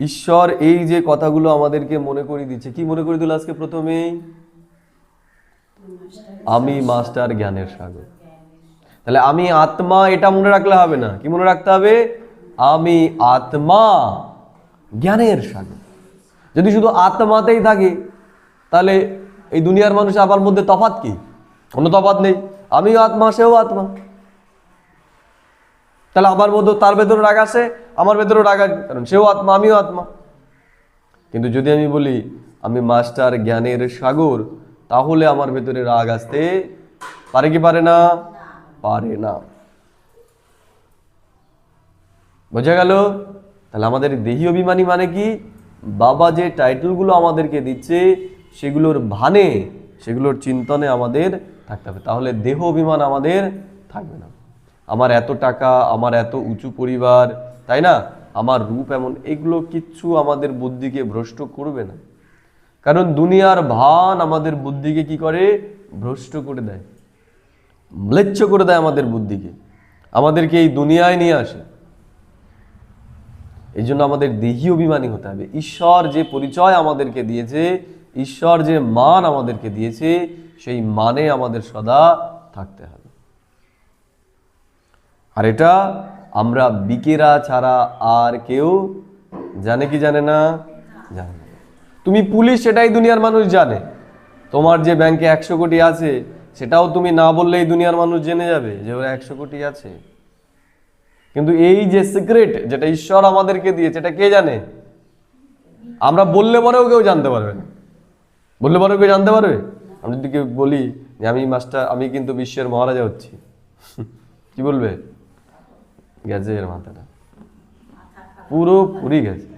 ঈশ্বর এই যে কথাগুলো আমাদেরকে মনে করিয়ে দিচ্ছে। কি মনে করিয়ে দিল আজকে প্রথমেই? আমি মাস্টার জ্ঞানের সাগর। তাহলে আমি আত্মা, এটা মনে রাখলে হবে না। কি মনে রাখতে হবে? আমি আত্মা জ্ঞানের সাগর। যদি শুধু আত্মাতেই থাকি তাহলে এই দুনিয়ার মানুষ আমার মধ্যে তফাৎ কি? কোনো তফাৎ নেই। আমিও আত্মা, সেও আত্মা। তাহলে আমার মধ্যে তার ভেতরে রাগ আসে, আমার ভেতরে রাগ আসবে, কারণ সেও আত্মা, আমিও আত্মা। কিন্তু যদি আমি বলি আমি মাস্টার জ্ঞানের সাগর, তাহলে আমার ভেতরে রাগ আসতে পারে কি পারে না? পারে না। বোঝা গেল? তাহলে আমাদের দেহি অভিমানী মানে কি? বাবা যে টাইটেলগুলো আমাদেরকে দিচ্ছে সেগুলোর ভানে, সেগুলোর চিন্তনে আমাদের থাকতে হবে। তাহলে দেহ অভিমান আমাদের থাকবে না। আমার এত টাকা, আমার এত উঁচু পরিবার, তাই না, আমার রূপ এমন, এগুলো কিচ্ছু আমাদের বুদ্ধিকে ভ্রষ্ট করবে না। কারণ দুনিয়ার ভান আমাদের বুদ্ধিকে কি করে? ভ্রষ্ট করে দেয়, ম্লেচ্ছ করে দেয় আমাদের বুদ্ধিকে, আমাদেরকে এই দুনিয়ায় নিয়ে আসে। এই জন্য আমাদের দেহি অভিমানী হতে হবে। ঈশ্বর যে পরিচয় আমাদেরকে দিয়েছে, ঈশ্বর যে মান আমাদেরকে দিয়েছে, সেই মানে আমাদের সদা থাকতে হবে। আর এটা আমরা বিকেরা ছাড়া আর কেউ জানে কি জানে না? জানে না। তুমি পুলিশ, সেটাই দুনিয়ার মানুষ জানে। তোমার যে ব্যাংকে 100 কোটি আছে, সেটাও তুমি না বললেই দুনিয়ার মানুষ জেনে যাবে যে ওর 100 কোটি আছে। কিন্তু এই যে সিক্রেট যেটা ঈশ্বর আমাদেরকে দিয়েছে, এটা কে জানে? আমরা বললে পরেও কেউ জানতে পারবে না। বললে পরেও কেউ জানতে পারবে? আমি যদি কেউ বলি যে আমি মাস্টার, আমি কিন্তু বিশ্বের মহারাজা হচ্ছি, কি বলবে? গেছে এর মাথাটা, পুরোপুরি গেছে।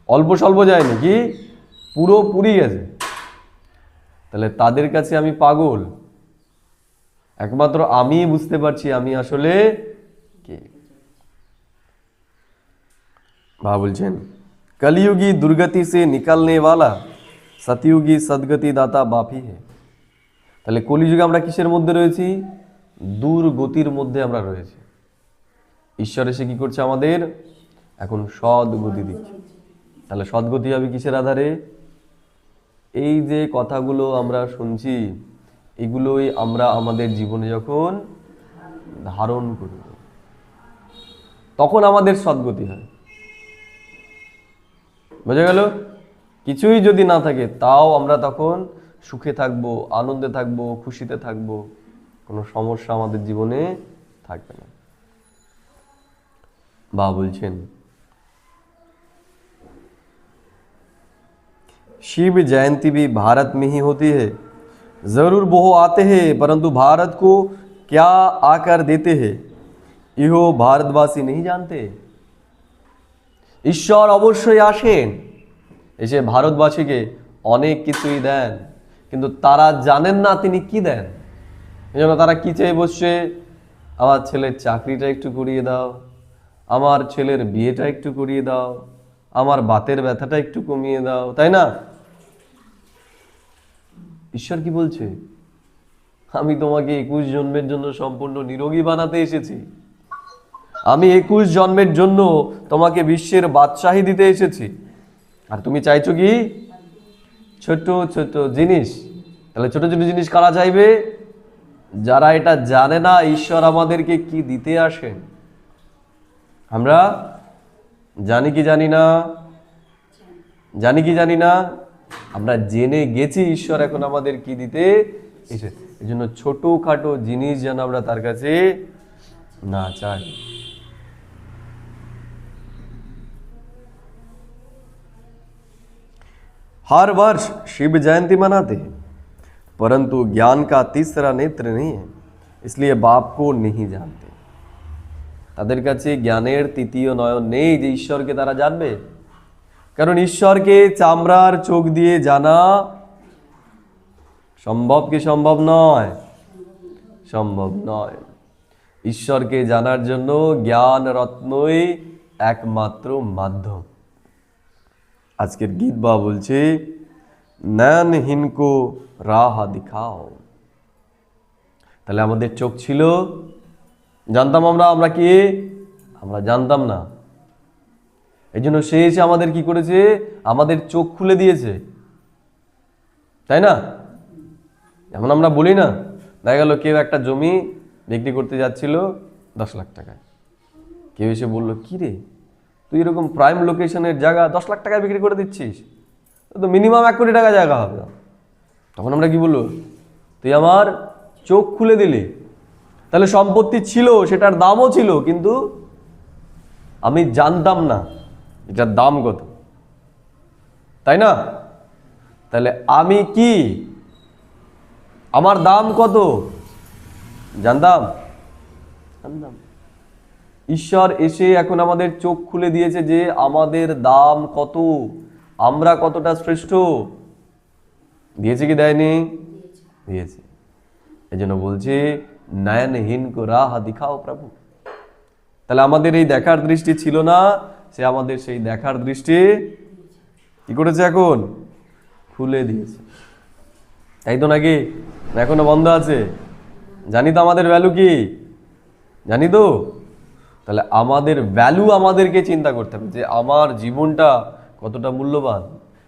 অল্প স্বল্প যায়নি, কি পুরোপুরি গেছে। তাহলে তাদের কাছে আমি পাগল। একমাত্র আমি বুঝতে পারছি আমি আসলে কে। বাবা বলছেন कलयुगी दुर्गति से निकलने वाला सतयुगी सदगति दाता बाप ही है। তাহলে কলিযুগে আমরা কিসের মধ্যে রয়েছি? দুর্গতির মধ্যে আমরা রয়েছি। ঈশ্বর এসে কি করছে আমাদের এখন সদ্গতি দিচ্ছে। তাহলে সদ্গতি হবে কিসের আধারে? এই যে কথাগুলো আমরা শুনছি, এগুলোই আমরা আমাদের জীবনে যখন ধারণ করব, তখন আমাদের সদ্গতি হয়। বোঝা গেল? কিছুই যদি না থাকে তাও আমরা তখন সুখে থাকবো, আনন্দে থাকবো, খুশিতে থাকবো, কোনো সমস্যা আমাদের জীবনে থাকবে না। বা বলছেন, शिव जयंती भी भारत में ही होती है। जरूर वो आते हैं, परंतु भारत को क्या आकर देते हैं ইহো ভারতবাসী नहीं जानते। ঈশ্বর অবশ্যই আসেন, এসে ভারতবাসীকে অনেক কিছুই দেন, কিন্তু তারা জানেন না তিনি কি দেন। এই জন্য তারা কি চেয়ে বসছে? আমার ছেলের চাকরিটা একটু করিয়ে দাও, আমার ছেলের বিয়েটা একটু করিয়ে দাও, আমার বাতের ব্যথাটা একটু কমিয়ে দাও, তাই না? ঈশ্বর কি বলছে? আমি তোমাকে 21 জন্মের জন্য সম্পূর্ণ নিরোগী বানাতে এসেছি। আমি 21 জন্মের জন্য তোমাকে বিশ্বের বাদশাহী দিতে এসেছি, আর তুমি চাইছো কি? ছোট ছোট জিনিস। তাহলে ছোট ছোট জিনিস কারা চাইবে? যারা এটা জানে না ঈশ্বর আমাদেরকে কি দিতে আসেন। আমরা জানি কি জানি না? জানি কি জানি না? আমরা জেনে গেছি ঈশ্বর এখন আমাদের কি দিতে এসেছে। এই জন্য ছোটখাটো জিনিস যেন আমরা তার কাছে না চাই। हर वर्ष शिव जयंती मनाते हैं, परंतु ज्ञान का तीसरा नेत्र नहीं है, इसलिए बाप को नहीं जानते। তাদের কাছে জ্ঞানের তৃতীয় নয়ন নেই যে ঈশ্বরকে তারা জানবে। কারণ ঈশ্বরকে চামড়ার চোখ দিয়ে জানা সম্ভব কি সম্ভব নয়? সম্ভব নয়। ঈশ্বরকে জানার জন্য জ্ঞান রত্নই একমাত্র মাধ্যম। আজকের গীত বা বলছে, নয়নহীন কো রাহ দিখাও। তাহলে আমাদের চোখ ছিল, জানতাম আমরা কি? আমরা জানতাম না। এই জন্য সে এসে আমাদের কি করেছে? আমাদের চোখ খুলে দিয়েছে, তাই না? যেমন আমরা বলি না, দেখা গেল কেউ একটা জমি বিক্রি করতে যাচ্ছিল 10 লাখ টাকায়। কেউ এসে বললো, কি রে তুই এরকম প্রাইম লোকেশনের জায়গা 10 লাখ টাকায় বিক্রি করে দিচ্ছিস, তো মিনিমাম 1 কোটি টাকা জায়গা হবে। তখন আমরা কি বললো? তুই আমার চোখ খুলে দিলি। তাহলে সম্পত্তি ছিল, সেটার দামও ছিল, কিন্তু আমি জানতাম না এটার দাম কত, তাই না? তাহলে আমি কি, আমার দাম কত জানতাম? জানতাম। ঈশ্বর এসে এখন আমাদের চোখ খুলে দিয়েছে যে আমাদের দাম কত, আমরা কতটা শ্রেষ্ঠ। দিয়েছে কি দেয়নি? দিয়েছে। এই জন্য বলছে, নয়নহীন কো রাহ দিখাও প্রভু। তাহলে আমাদের এই দেখার দৃষ্টি ছিল না, সে আমাদের সেই দেখার দৃষ্টি কি করেছে? এখন খুলে দিয়েছে, তাই তো নাকি? এখনো বন্ধ আছে? জানি তো আমাদের ভ্যালু কি, জানি তো। তাহলে আমাদের ভ্যালু আমাদেরকে চিন্তা করতে হবে যে আমার জীবনটা কতটা মূল্যবান।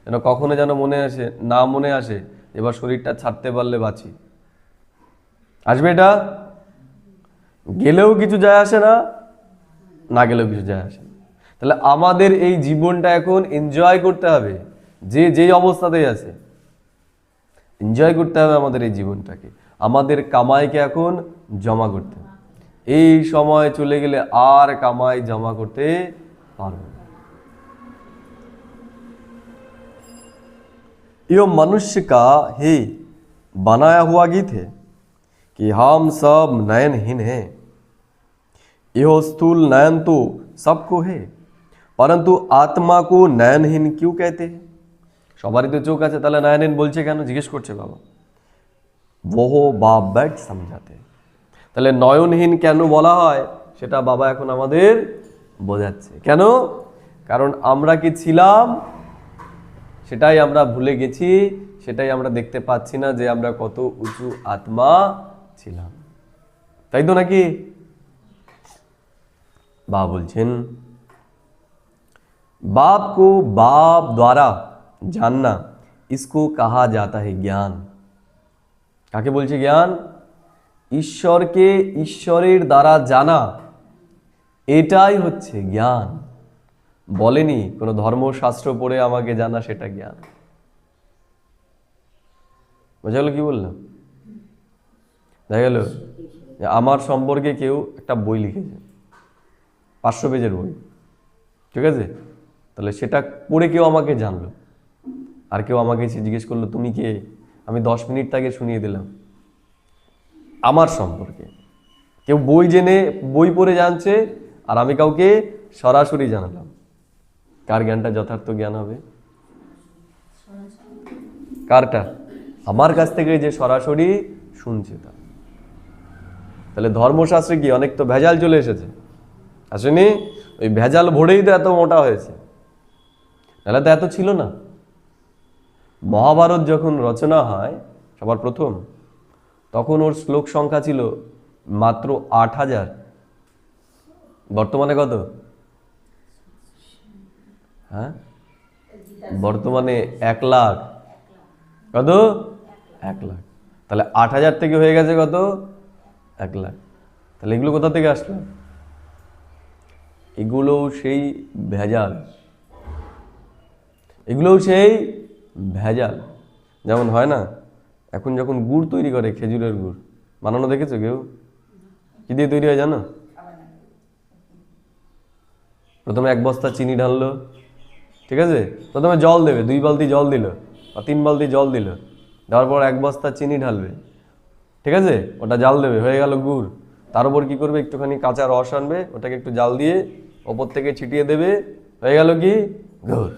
যেন কখনো যেন মনে আসে এবার শরীরটা ছাড়তে পারলে বাঁচি। আসবে এটা? গেলেও কিছু যায় আসে না, না গেলেও কিছু যায় আসে না। তাহলে আমাদের এই জীবনটা এখন এনজয় করতে হবে, যে যেই অবস্থাতেই আছে এনজয় করতে হবে আমাদের এই জীবনটাকে। আমাদের কামাইকে এখন জমা করতে হবে। এই সময় চলে গেলে আর কামাই জমা করতে পারবে না। ये मनुष्य का ही बनाया हुआ गीत है कि हम सब नयनहीन हैं। यह स्थूल नयन तो सबको है, परंतु आत्मा को नयनहीन क्यों कहते हैं? সবারই তো চোখ আছে, তাহলে নয়নহীন বলছে কেন? জিজ্ঞেস করছে বাবা। वो बाप बैठ समझाते। তাহলে নয়নহীন কেন বলা হয় সেটা বাবা এখন আমাদের বোঝাচ্ছে। কেন? কারণ আমরা কি ছিলাম সেটাই আমরা ভুলে গেছি, সেটাই আমরা দেখতে পাচ্ছি না যে আমরা কত উঁচু আত্মা ছিলাম, তাই তো নাকি? বা বলছেন बाप को बाप द्वारा जानना इसको कहा जाता है ज्ञान। কাকে বলছে জ্ঞান? ঈশ্বরকে ঈশ্বরের দ্বারা জানা, এটাই হচ্ছে জ্ঞান। বলেনি কোনো ধর্মশাস্ত্র পড়ে আমাকে জানা সেটা জ্ঞান। বোঝা গেল কি বললাম? দেখা গেল যে আমার সম্পর্কে কেউ একটা বই লিখেছে, 500 পেজের বই, ঠিক আছে? তাহলে সেটা পড়ে কেউ আমাকে জানলো, আর কেউ আমাকে এসে জিজ্ঞেস করলো তুমি কে, আমি 10 মিনিট তাকে শুনিয়ে দিলাম আমার সম্পর্কে। কেউ বই জেনে বই পড়ে জানছে, আর আমি কাউকে সরাসরি জানালাম। কার জ্ঞানটা যথার্থ জ্ঞান হবে? কারটা? আমার কাছ থেকে যে সরাসরি শুনছে তা। তাহলে ধর্মশাস্ত্রে কি অনেক তো ভেজাল চলে এসেছে, আসেনি? ওই ভেজাল ভরেই তো এত মোটা হয়েছে, নাহলে তো এত ছিল না। মহাভারত যখন রচনা হয় সবার প্রথম, তখন ওর শ্লোক সংখ্যা ছিল মাত্র 8000। বর্তমানে কত? হ্যাঁ, বর্তমানে 1 লাখ। কত? 1 লাখ। তাহলে 8000 থেকে হয়ে গেছে কত? 1 লাখ। তাহলে এগুলো কোথা থেকে আসলো? এগুলোও সেই ভেজাল, এগুলোও সেই ভেজাল। যেমন হয় না, এখন যখন গুড় তৈরি করে, খেজুরের গুড় বানানো দেখেছো কেউ? কি দিয়ে তৈরি হয় জানো? প্রথমে 1 বস্তা চিনি ঢাললো, ঠিক আছে? প্রথমে জল দেবে, 2 বালতি জল দিল বা 3 বালতি জল দিল, দেওয়ার পর 1 বস্তা চিনি ঢালবে, ঠিক আছে? ওটা জাল দেবে, হয়ে গেল গুড়। তার উপর কি করবে? একটুখানি কাঁচা রস আনবে, ওটাকে একটু জাল দিয়ে ওপর থেকে ছিটিয়ে দেবে, হয়ে গেল কি? গুড়।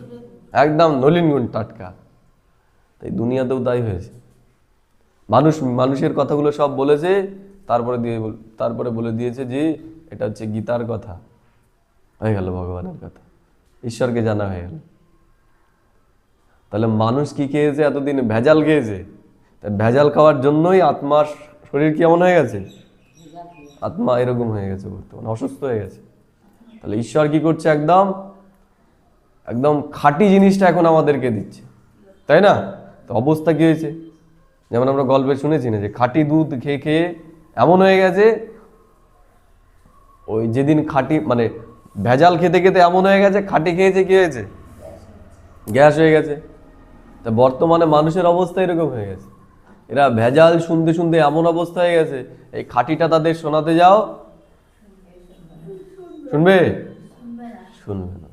একদম নলিন গুড়, টাটকা। তাই দুনিয়াতেও তাই হয়েছে। মানুষের কথাগুলো সব বলেছে, তারপরে বলে দিয়েছে যে এটা হচ্ছে গীতার কথা, হয়ে গেল ভগবানের কথা, ঈশ্বরকে জানা হয়ে গেল। তাহলে মানুষ কি খেয়েছে এতদিন? ভেজাল খেয়েছে। তাই ভেজাল খাওয়ার জন্যই আত্মার শরীর কেমন হয়ে গেছে? আত্মা এরকম হয়ে গেছে, বর্তমানে অসুস্থ হয়ে গেছে। তাহলে ঈশ্বর কি করছে? একদম একদম খাঁটি জিনিসটা এখন আমাদেরকে দিচ্ছে, তাই না? তো অবস্থা কি হয়েছে? যেমন আমরা গল্পে শুনেছি না, যে খাঁটি দুধ খেয়ে খেয়ে এমন হয়ে গেছে, ওই যেদিন খাঁটি মানে ভেজাল খেতে খেতে এমন হয়ে গেছে, খাঁটি খেয়েছে কি হয়েছে? গ্যাস হয়ে গেছে। তা বর্তমানে মানুষের অবস্থা এরকম হয়ে গেছে, এরা ভেজাল শুনতে শুনতে এমন অবস্থা হয়ে গেছে, এই খাঁটিটা তাদের শোনাতে যাও, শুনবে? শুনবে না,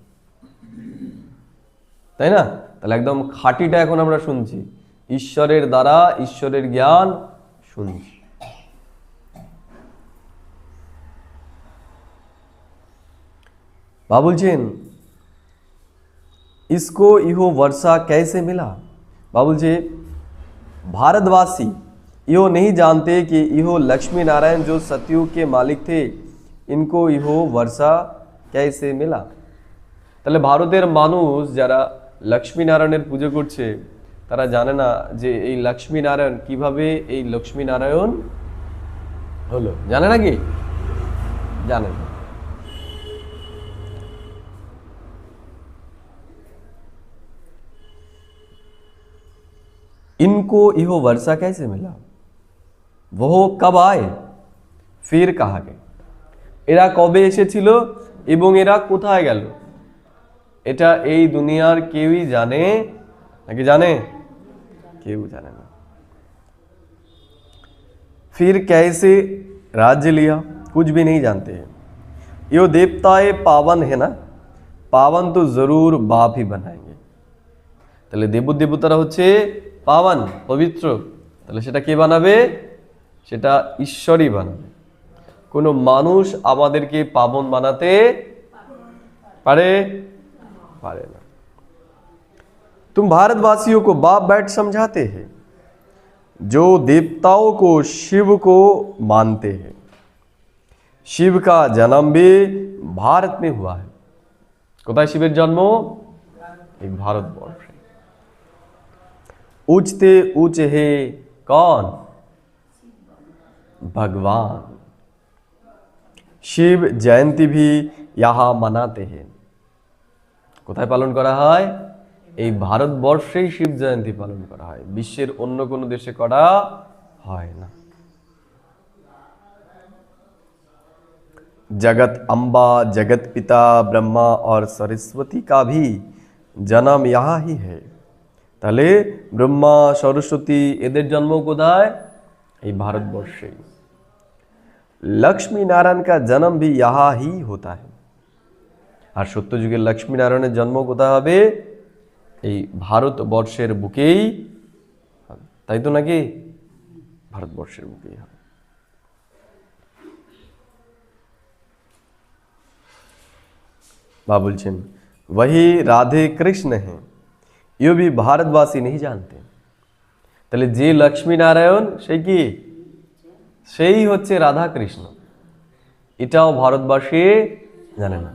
তাই না? তাহলে একদম খাঁটিটা এখন আমরা শুনছি, ঈশ্বরের দ্বারা ঈশ্বরের জ্ঞান শুনছি। बाबा बोलছেন इसको इहो वर्षा कैसे मिला? बाबा बोलছে भारतवासी इहो नहीं जानते कि इहो लक्ष्मी नारायण जो सतयुग के मालिक थे, इनको इहो वर्षा कैसे मिला? তাহলে ভারতের মানুষ যারা লক্ষ্মী নারায়ণের পুজো করছে, তারা জানে না যে এই লক্ষ্মী নারায়ণ কিভাবে এই লক্ষ্মী নারায়ণ হলো, জানে না কি? জানে না। इनको इहो वर्षा कैसे मिला? वो कब आए, फिर कहा गए? এরা কবে এসেছিল এবং এরা কোথায় গেল? এটা এই দুনিয়ার কেউই জানে নাকি? জানে? কেউ জানে না। फिर कैसे राज्य लिया? कुछ भी नहीं जानते हैं। यो देवताए पावन है ना, पावन तो जरूर बाप ही बनाएंगे। তাহলে দেবতারা হচ্ছে পাবন, পবিত্র, তাহলে সেটা কে বানাবে? সেটা ঈশ্বরই বানাবে। কোনো মানুষ আমাদেরকে পাবন বানাতে পারে না। तुम भारतवासियों को बाप बैठ समझाते हैं जो देवताओं को शिव को मानते हैं। शिव का जन्म भी भारत में हुआ है। কোথায় শিবের জন্ম? एक भारतवर्ष। ऊंचते ऊंच है कौन? भगवान। शिव जयंती भी यहाँ मनाते हैं। কোথায় পালন করা হয়? এই ভারতবর্ষেই শিব জয়ন্তী পালন করা হয়, বিশ্বের অন্য কোনো দেশে করা হয় না। जगत अम्बा, जगत पिता ब्रह्मा और सरस्वती का भी जन्म यहाँ ही है। তাহলে ব্রহ্মা সরস্বতী এদের জন্ম কোথায়? এই ভারতবর্ষে। लक्ष्मी नारायण का जन्म भी यहाँ ही होता है। আর সত্যযুগের লক্ষ্মী নারায়ণের জন্ম কোথায় হবে? এই ভারতবর্ষের বুকেই হবে, তাই তো নাকি? ভারতবর্ষের বুকেই হবে। বলছেন वही राधे कृष्ण हैं, ये भी भारतवासी नहीं जानते। তাহলে যে লক্ষ্মী নারায়ণ সেই কি? সেই হচ্ছে রাধা কৃষ্ণ, এটাও ভারতবাসী জানে না।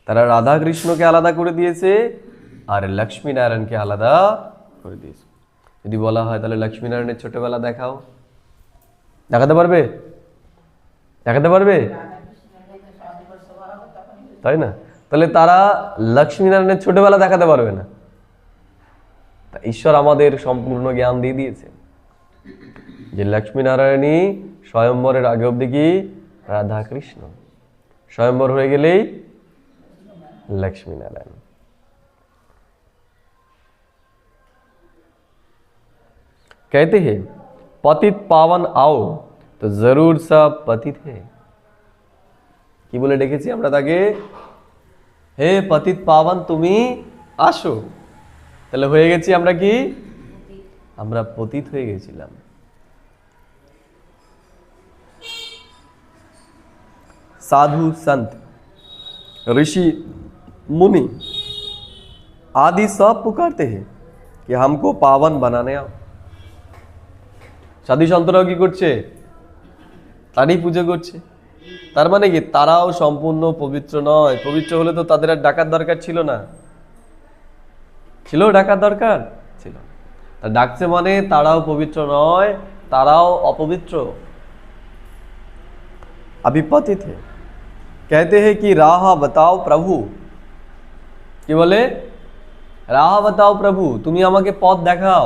তারা রাধা কৃষ্ণকে আলাদা করে দিয়েছে আর লক্ষ্মী নারায়ণকে আলাদা করে দিয়েছে। যদি বলা হয় তাহলে লক্ষ্মী নারায়ণের ছোটবেলা দেখাও, দেখাতে পারবে? দেখাতে পারবে? তাই না? তাহলে তারা লক্ষ্মী নারায়ণের ছোটবেলা দেখাতে পারবে না। তা ঈশ্বর আমাদের সম্পূর্ণ জ্ঞান দিয়ে দিয়েছে যে লক্ষ্মী নারায়ণই স্বয়ম্বরের আগে অবধি কি রাধা কৃষ্ণ, স্বয়ম্বর হয়ে গেলেই लक्ष्मी नारायण। कहते हैं पतित पावन आओ, तो जरूर सब पतित है। কি বলে ডেকেছি আমরা তাকে? হে পতিত পাবন তুমি আসো। তাহলে হয়ে গেছি আমরা কি? আমরা পতিত হয়ে গেছিলাম। साधु संत ऋषि मुनि आदि सब पुकारते हैं कि हमको पावन बनाने आओ। সাধু সন্তরাও কি করছে? তারই পুজো করছে। তার মানে কি তারাও সম্পূর্ণ পবিত্র নয়। পবিত্র হলে তো তাদের আর ডাকার দরকার ছিল না, ছিল ডাকার দরকার ছিল। তা ডাকছে মানে তারাও পবিত্র নয়, তারাও অপবিত্র। अभी पतित है, कहते हैं कि राह बताओ प्रभु। কি বলে? রাহ বাতাও প্রভু, তুমি আমাকে পথ দেখাও।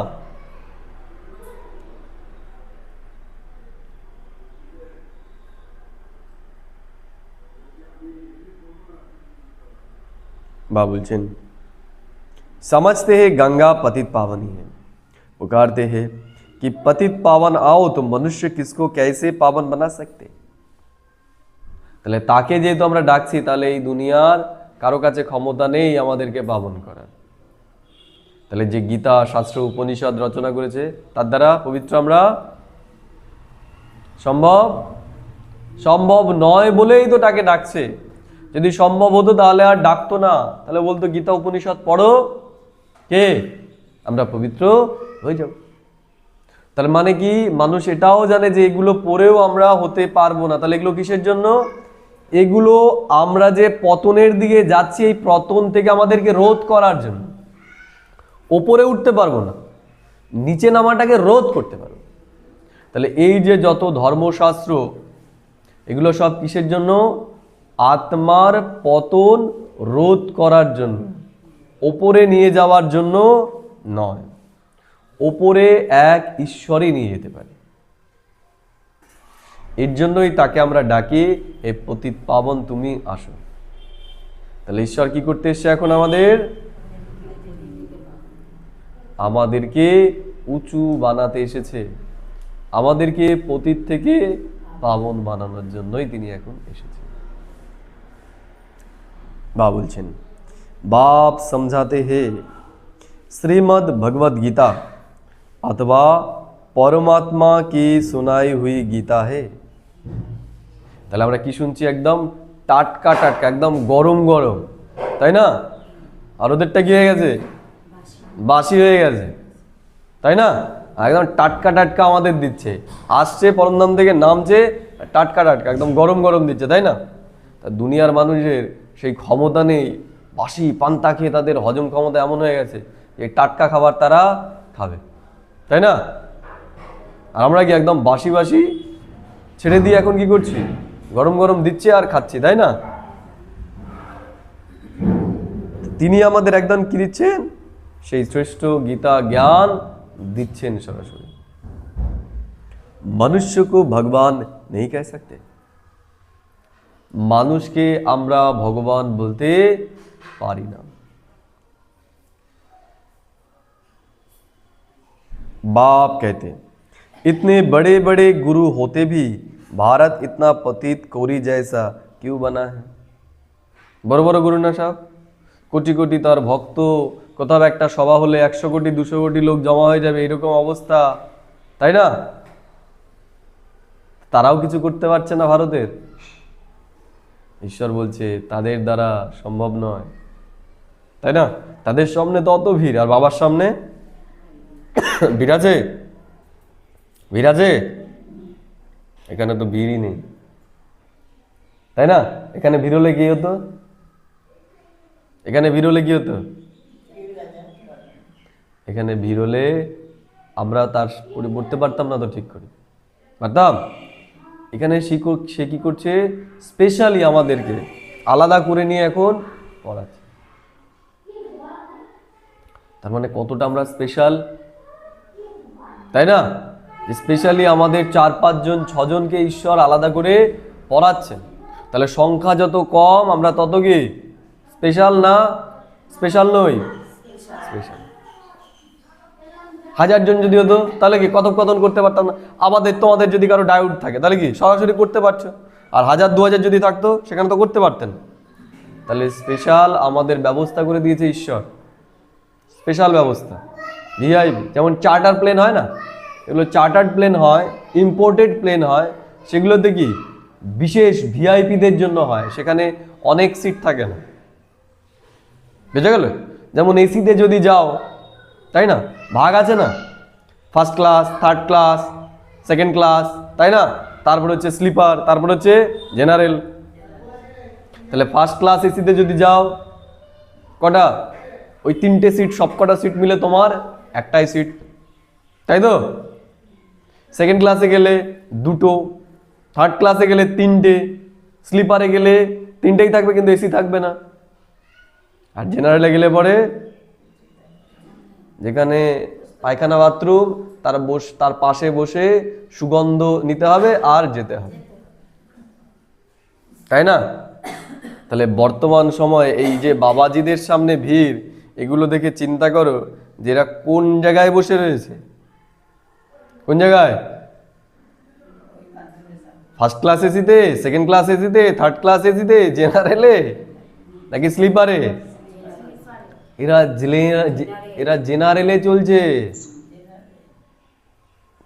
বা বলছেন समझते हैं गंगा पतित पावनी है, पुकारते हैं कि पतित पावन आओ, तो मनुष्य किसको कैसे पावन बना सकते। তাহলে তাকে যেহেতু আমরা ডাকছি, তাহলে এই দুনিয়ার কারো কাছে ক্ষমতা নেই আমাদেরকে পাবন করার। তাহলে যে গীতা শাস্ত্র উপনিষদ রচনা করেছে তার দ্বারা পবিত্র আমরা সম্ভব? সম্ভব নয় বলেই তো তাকে ডাকছে। যদি সম্ভব হতো তাহলে আর ডাকতো না, তাহলে বলতো গীতা উপনিষদ পড়ো, কে? আমরা পবিত্র হয়ে যাব। তার মানে কি মানুষ এটাও জানে যে এগুলো পড়েও আমরা হতে পারবো না। তাহলে এগুলো কিসের জন্য? এগুলো আমরা যে পতনের দিকে যাচ্ছি, এই পতন থেকে আমাদেরকে রোধ করার জন্য। ওপরে উঠতে পারবো না, নিচে নামাটাকে রোধ করতে পারবো। তাহলে এই যে যত ধর্মশাস্ত্র, এগুলো সব কিসের জন্য? আত্মার পতন রোধ করার জন্য, ওপরে নিয়ে যাওয়ার জন্য নয়। ওপরে এক ঈশ্বরই নিয়ে যেতে পারে। এর জন্যই তাকে আমরা ডাকি হে পতিত পাবন তুমি আসো। তাহলে ঈশ্বর কি করতে এসছে এখন? আমাদেরকে উঁচু বানাতে এসেছে, আমাদেরকে পতিত থেকে পাবন বানানোর জন্যই তিনি এখন এসেছেন। বা বলছেন बाप समझाते हैं श्रीमद् भगवद गीता अथवा परमात्मा की सुनाई हुई गीता है। তাহলে আমরা কি শুনছি? একদম টাটকা টাটকা, একদম গরম গরম, তাই না? আর ওদেরটা কি হয়ে গেছে? বাসি হয়ে গেছে, তাই না? একদম টাটকা টাটকা আমাদের দিচ্ছে, আসছে পরমধাম থেকে, নামছে, টাটকা টাটকা একদম গরম গরম দিচ্ছে, তাই না? তা দুনিয়ার মানুষের সেই ক্ষমতা নেই, বাসি পান্তা খেয়ে তাদের হজম ক্ষমতা এমন হয়ে গেছে যে টাটকা খাবার তারা খাবে, তাই না? আর আমরা কি একদম বাসি বাসি ছেড়ে দিয়ে এখন কি করছি? গরম গরম দিচ্ছে আর খাচ্ছি, তাই না? তিনি আমাদের একদম কি দিচ্ছেন? সেই শ্রেষ্ঠ গীতা জ্ঞান দিচ্ছেন সরাসরি। মনুষ্য কো ভগবান নেই কহ সকতে, মানুষকে আমরা ভগবান বলতে পারি না। बाप कहते इतने बड़े बड़े गुरु होते भी भारत इतना पतित कोरी जैसा क्यों बना है? বড় বড় গুরু না সাহেব, কোটি কোটি তার ভক্ত, কোথাও একটা সভা হলে 100 কোটি 200 কোটি লোক জমা হয়ে যাবে, এরকম অবস্থা, তাই না? তারাও কিছু করতে পারছে না ভারতের। ঈশ্বর বলছে তাদের দ্বারা সম্ভব নয়, তাই না? তাদের সামনে তো অত ভিড়, আর বাবার সামনে ভিড় আছে? ভিড় আছে? এখানে তো ভিড়ই নেই, তাই না? এখানে ভিড় হলে কি হতো? এখানে ভিড় হলে কি হতো? এখানে ভিড় হলে আমরা তার পড়তে পারতাম না তো, ঠিক করে পারতাম? এখানে সে কি করছে? স্পেশালি আমাদেরকে আলাদা করে নিয়ে এখন পড়াচ্ছে। তার মানে কতটা আমরা স্পেশাল, তাই না? স্পেশালি আমাদের 4-5 জন 6 জনকে ঈশ্বর আলাদা করে পড়াচ্ছেন। তাহলে সংখ্যা যত কম আমরা তত কি স্পেশাল না? স্পেশাল নই? স্পেশাল। 1000 জন যদি হতো তাহলে কি কথোপকথন করতে পারতাম না? তোমাদের যদি কারো ডাউট থাকে তাহলে কি সরাসরি করতে পারছো, আর 1000-2000 যদি থাকতো সেখানে তো করতে পারতেন। তাহলে স্পেশাল আমাদের ব্যবস্থা করে দিয়েছে ঈশ্বর, স্পেশাল ব্যবস্থা। ভিআইপি যেমন চার্টার প্লেন হয় না, এগুলো চার্টার্ড প্লেন হয়, ইম্পোর্টেড প্লেন হয়, সেগুলোতে কি বিশেষ ভিআইপিদের জন্য হয়, সেখানে অনেক সিট থাকে না, বুঝে গেল? যেমন এসিতে যদি যাও, তাই না, ভাগ আছে না, first class, third class, second class, তাই না? তারপরে হচ্ছে স্লিপার, তারপরে হচ্ছে জেনারেল। তাহলে ফার্স্ট ক্লাস এসিতে যদি যাও কটা? ওই 3টে সিট, সব কটা সিট মিলে তোমার একটাই সিট, তাই তো? সেকেন্ড ক্লাসে গেলে 2টো, থার্ড ক্লাসে গেলে 3টে, স্লিপারে গেলে 3টেই থাকবে কিন্তু এসি থাকবে না। আর জেনারেলে গেলে পরে যেখানে পায়খানা বাথরুম তার পাশে বসে সুগন্ধ নিতে হবে আর যেতে হবে, তাই না? তাহলে বর্তমান সময়ে এই যে বাবাজিদের সামনে ভিড়, এগুলো দেখে চিন্তা করো যে এরা কোন জায়গায় বসে রয়েছে। কোন জায়গায়? ফার্স্ট ক্লাস এসিতে, সেকেন্ড ক্লাস এসিতে, থার্ড ক্লাস এসিতে, জেনারেলে নাকি স্লিপারে? এরা জেনারেলে চলছে,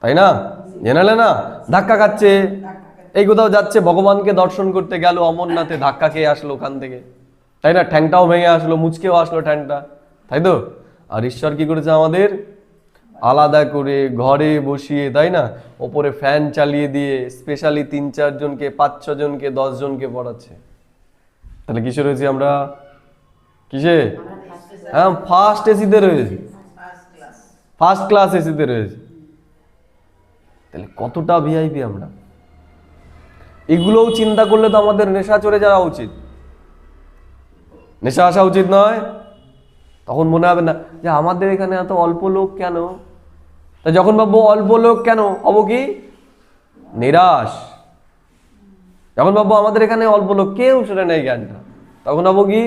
তাই না? জেনারেলে না ধাক্কা খাচ্ছে। এই কোথাও যাচ্ছে, ভগবানকে দর্শন করতে গেল অমরনাথে, ধাক্কা খেয়ে আসলো ওখান থেকে, তাই না? ঠ্যাংটাও ভেঙে আসলো, মুচকেও আসলো ঠ্যাংটা, তাই তো? আর ঈশ্বর কি করেছে? আমাদের আলাদা করে ঘরে বসিয়ে, তাই না, ওপরে ফ্যান চালিয়ে দিয়ে স্পেশালি 3-4 জনকে, 5-6 জনকে, 10 জনকে পড়াচ্ছে। তাহলে কিসে রয়েছি আমরা? কিসে? হ্যাঁ, ফার্স্ট এসিতে রয়েছে, ফার্স্ট ক্লাস এসিতে রয়েছে। তাহলে কতটা ভিআইপি আমরা! এগুলোও চিন্তা করলে তো আমাদের নেশা চড়ে যাওয়া উচিত, নেশা আসা উচিত নয়? তখন মনে হবে না যে আমাদের এখানে এত অল্প লোক কেন? তা যখন ভাববো অল্প লোক কেন, হবো কি নিরাশ। যখন ভাববো আমাদের এখানে অল্প লোক, কেউ শুনে নেই জ্ঞানটা, তখন হবো কি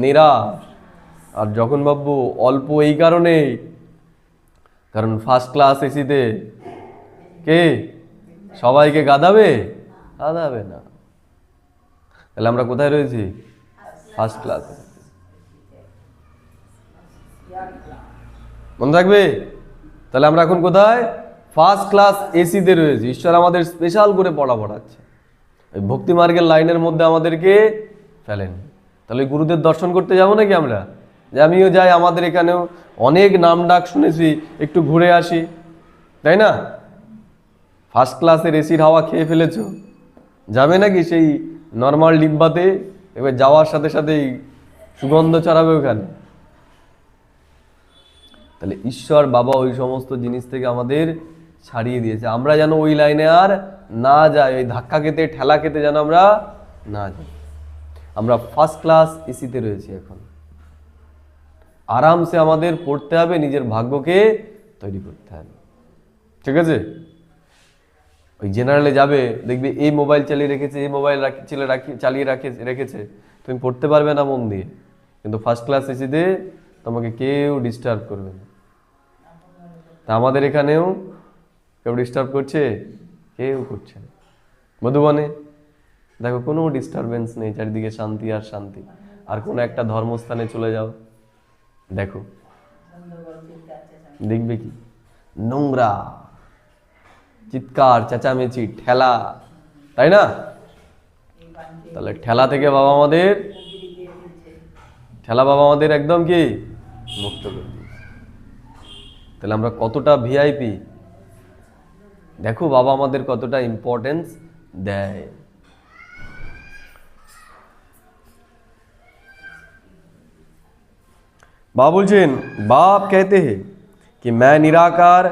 নিরাশ। আর যখন ভাববো অল্প এই কারণেই, কারণ ফার্স্ট ক্লাস এসিতে কে সবাইকে গাদাবে? গাদাবে না। তাহলে আমরা কোথায় রয়েছি? First class. মনে থাকবে? তাহলে আমরা এখন কোথায়? ফার্স্ট ক্লাস এসিতে রয়েছি। ঈশ্বর আমাদের স্পেশাল করে পড়াচ্ছে, এই ভক্তি মার্গের লাইনের মধ্যে আমাদেরকে ফেলেন। তাহলে গুরুদের দর্শন করতে যাবো নাকি আমরা? যে আমিও যাই, আমাদের এখানেও অনেক নাম ডাক শুনেছি, একটু ঘুরে আসি, তাই না? ফার্স্ট ক্লাসের এসির হাওয়া খেয়ে ফেলেছো, যাবে নাকি সেই নর্মাল ডিব্বাতে? এবার যাওয়ার সাথে সাথেই সুগন্ধ ছড়াবে ওখানে। তাহলে ঈশ্বর বাবা ওই সমস্ত জিনিস থেকে আমাদের ছাড়িয়ে দিয়েছে, আমরা যেন ওই লাইনে আর না যাই, ওই ধাক্কা খেতে, ঠেলা খেতে যেন আমরা না যাই। আমরা ফার্স্ট ক্লাস এসিতে রয়েছি এখন, আরামসে আমাদের পড়তে হবে, নিজের ভাগ্যকে তৈরি করতে হবে। ঠিক আছে? ওই জেনারেলে যাবে, দেখবে এই মোবাইল চালিয়ে রেখেছে, এই মোবাইল চালিয়ে রেখেছে, তুমি পড়তে পারবে না মন দিয়ে, কিন্তু ফার্স্ট ক্লাস এসিতে তোমাকে কেউ ডিস্টার্ব করবে না। তা আমাদের এখানেও কেউ ডিস্টার্ব করছে? কেউ করছে না। মধুবনে দেখো কোনো ডিস্টারবেন্স নেই, চারিদিকে শান্তি আর শান্তি। আর কোনো একটা ধর্মস্থানে চলে যাও, দেখো, দেখবে কি নোংরা, চিৎকার, চেঁচামেচি, ঠেলা, তাই না? তাহলে ঠেলা থেকে বাবা আমাদের একদম কি মুক্ত করে দিয়েছে। তাহলে আমরা কতটা ভিআইপি, দেখো বাবা আমাদের কতটা ইম্পর্টেন্স দেয়। बाबा बोलছেন, बाप कहते हैं कि मैं निराकार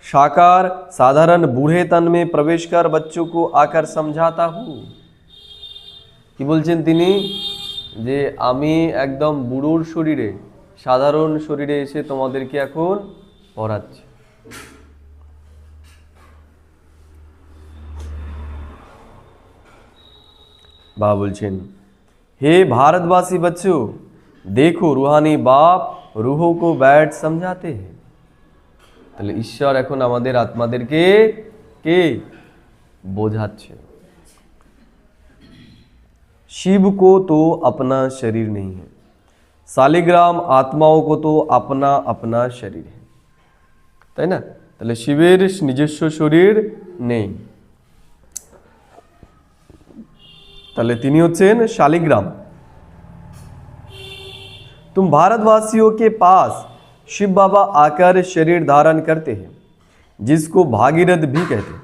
साकार साधारण बूढ़े तन में प्रवेश कर बच्चों को आकर समझाता हूँ। কি বলছেন তিনি? যে আমি একদম বুড়োর শরীরে, সাধারণ শরীরে এসে তোমাদেরকে এখন পড়াচ্ছি। বাবা বলছেন, हे भारतवासी बच्चों, देखो रूहानी बाप रूहों को बैठ समझाते हैं। তাহলে ঈশ্বর এখন আমাদের আত্মাদেরকে কে বোঝাচ্ছে। शिव को तो अपना शरीर नहीं है, शालिग्राम आत्माओं को तो अपना अपना शरीर है, তাই না? তাহলে শিবের নিজস্ব শরীর নেই, তাহলে তিনি হচ্ছেন শালিগ্রাম। तुम भारतवासियों के पास शिव बाबा आकर शरीर धारण करते हैं, जिसको भागीरथ भी कहते हैं।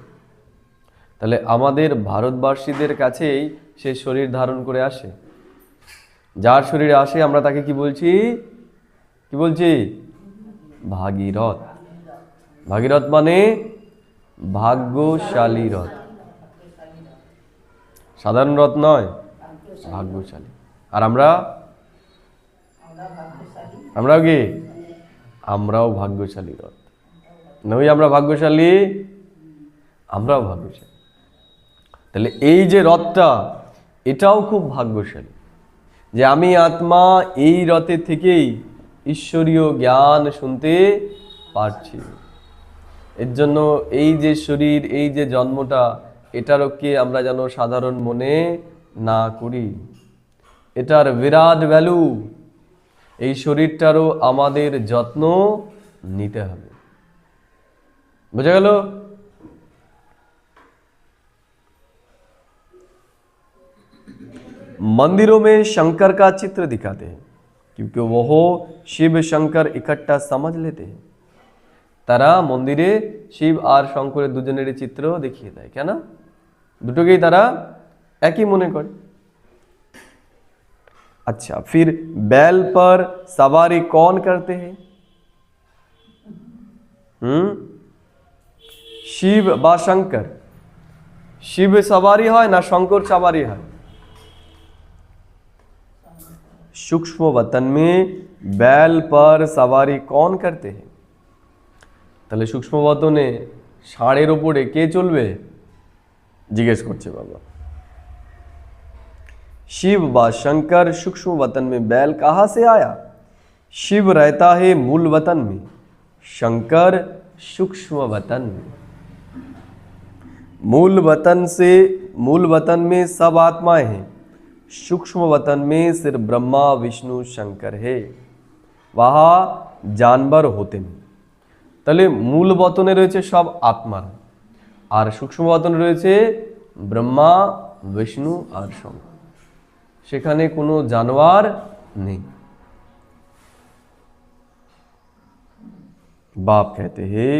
তাহলে আমাদের ভারতবাসীদের কাছেই সে শরীর ধারণ করে আসে। যার শরীরে আসে আমরা তাকে কি বলছি? কি বলছি? ভাগীরথ। ভাগীরথ মানে ভাগ্যশালী রথ, সাধারণ রথ নয়, ভাগ্যশালী। আর আমরাও কি? আমরাও ভাগ্যশালী রথ নই, আমরা ভাগ্যশালী, আমরাও ভাগ্যশালী। তাহলে এই যে রথটা, এটাও খুব ভাগ্যশালী যে আমি আত্মা এই রথে থেকেই ঈশ্বরীয় জ্ঞান শুনতে পারছি। এর জন্য এই যে শরীর, এই যে জন্মটা, এটারকে আমরা যেন সাধারণ মনে না করি। এটার বিরাট ভ্যালু। এই শরীরটারও আমাদের যত্ন নিতে হবে। বুঝা গেল? मंदिरों में शंकर का चित्र दिखाते हैं क्योंकि वह शिव शंकर इकट्ठा समझ लेते हैं। তারা মন্দিরে শিব আর শঙ্করের দুজনেরই চিত্র দেখিয়ে দেয়। কেন? দুটোকেই তারা একই মনে করে। अच्छा, फिर बैल पर सवारी कौन करते हैं? शिव বা शंकर? शिव सवारी হয় না শঙ্কর सवारी হয়? सूक्ष्म वतन में बैल पर सवारी कौन करते हैं? তাহলে সূক্ষ্ম বতনে ষাঁড়ের ওপরে কে চলবে জিজ্ঞেস করছে বাবা। शिव व शंकर सूक्ष्म वतन में, बैल कहाँ से आया? शिव रहता है मूल वतन में, शंकर सूक्ष्म वतन में। मूल वतन में सब आत्माएं हैं, सूक्ष्म वतन में सिर्फ ब्रह्मा विष्णु शंकर है, वहाँ जानवर होते नहीं। তাহলে মূল বতনে রয়েছে সব আত্মারা, আর সূক্ষ্ম বতনে রয়েছে ব্রহ্মা বিষ্ণু আর শঙ্কর, সেখানে কোনো জানোয়ার নেই। बाप कहते हैं,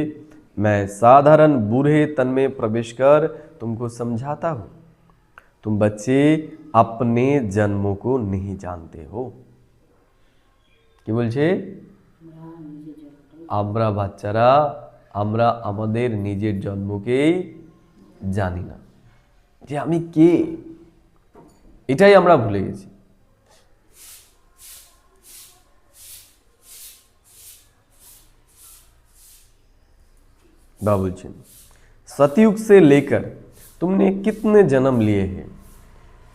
मैं साधारण बूढ़े तन में प्रवेश कर तुमको समझाता हूँ, तुम बच्चे अपने जन्मों को नहीं जानते हो। কি বলছে? আমরা বাচ্চারা, আমরা আমাদের নিজের জন্মকেই জানি না, যে আমি কে, এটাই আমরা ভুলে গেছি। বা বলছেন सतयुग से लेकर तुमने कितने जन्म लिए हैं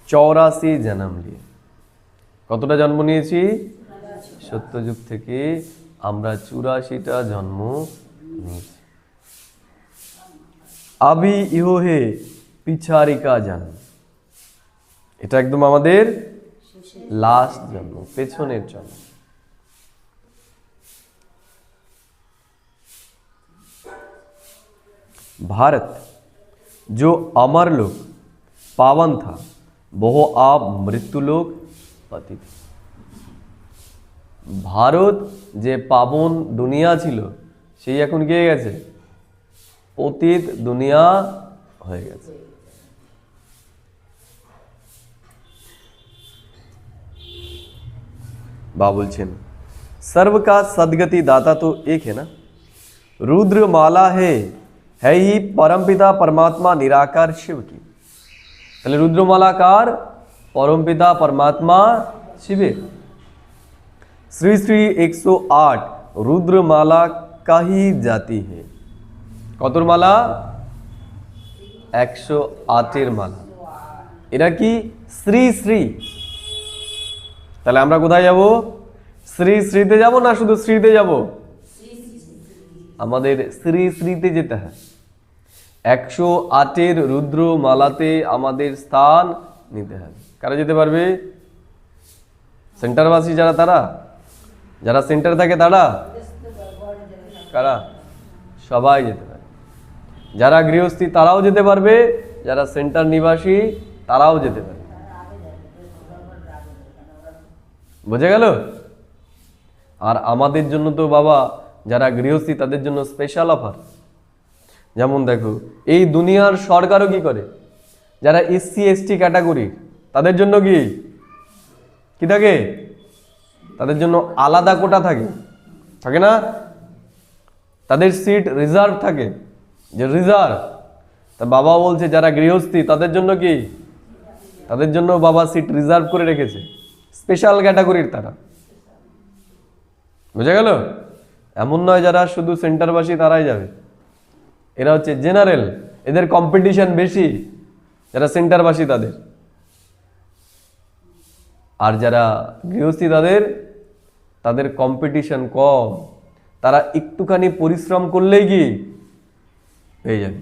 84 जन्म लिए কতটা জন্ম নিয়েছি সত্যযুগ থেকে আমরা 84টা জন্ম নিয়েছি আবি ইহো হে পিছারিকা জন্ম এটা একদম আমাদের লাস্ট জন্ম পেছনের জন্ম भारत जो अमर लोक पावन था वह आप मृत्युलोक पतित ভারত যে পাবন দুনিয়া ছিল সেই এখন কি হয়ে গেছে পতিত দুনিয়া হয়ে গেছে बा बोलছেন सर्व का सदगति दाता तो एक है ना रुद्र माला है ही परमपिता परमात्मा निराकार शिव की তাহলে রুদ্রমালাকার परमपिता परमात्मा शिवे श्री श्री 108 रुद्रमाला का ही जाती है কতর মালা 108 এর মালা এটা কি শ্রী শ্রী তাহলে আমরা কোথায় যাব শ্রী শ্রীতে যাব না শুধু শ্রীতে যাব আমাদের শ্রী শ্রীতে যেতে হয় 108 এর রুদ্র মালাতে আমাদের স্থান নিতে হবে কারা যেতে পারবে সেন্টারবাসী যারা তারা যারা সেন্টার থাকে তারা কারা সবাই যেতে পারে যারা গৃহস্থী তারাও যেতে পারবে যারা সেন্টার নিবাসী তারাও যেতে পারবে বুঝে গেল আর আমাদের জন্য তো বাবা যারা গৃহস্থী তাদের জন্য স্পেশাল অফার যেমন দেখো এই দুনিয়ার সরকারও কি করে যারা এসসি এসটি ক্যাটাগরি তাদের জন্য কি কি থাকে তাদের জন্য আলাদা কোটা থাকে থাকে না তাদের সিট রিজার্ভ থাকে যে রিজার্ভ তা বাবা বলছে যারা গৃহস্থী তাদের জন্য কি তাদের জন্য বাবা সিট রিজার্ভ করে রেখেছে স্পেশাল ক্যাটাগরির তারা বুঝা গেল এমন নয় যারা শুধু সেন্টারবাসী তারাই যাবে এরা হচ্ছে জেনারেল এদের কম্পিটিশন বেশি যারা সেন্টারবাসী তাদের আর যারা গৃহস্থী তাদের তাদের কম্পিটিশন কম তারা একটুখানি পরিশ্রম করলেই কি হয়ে যাবে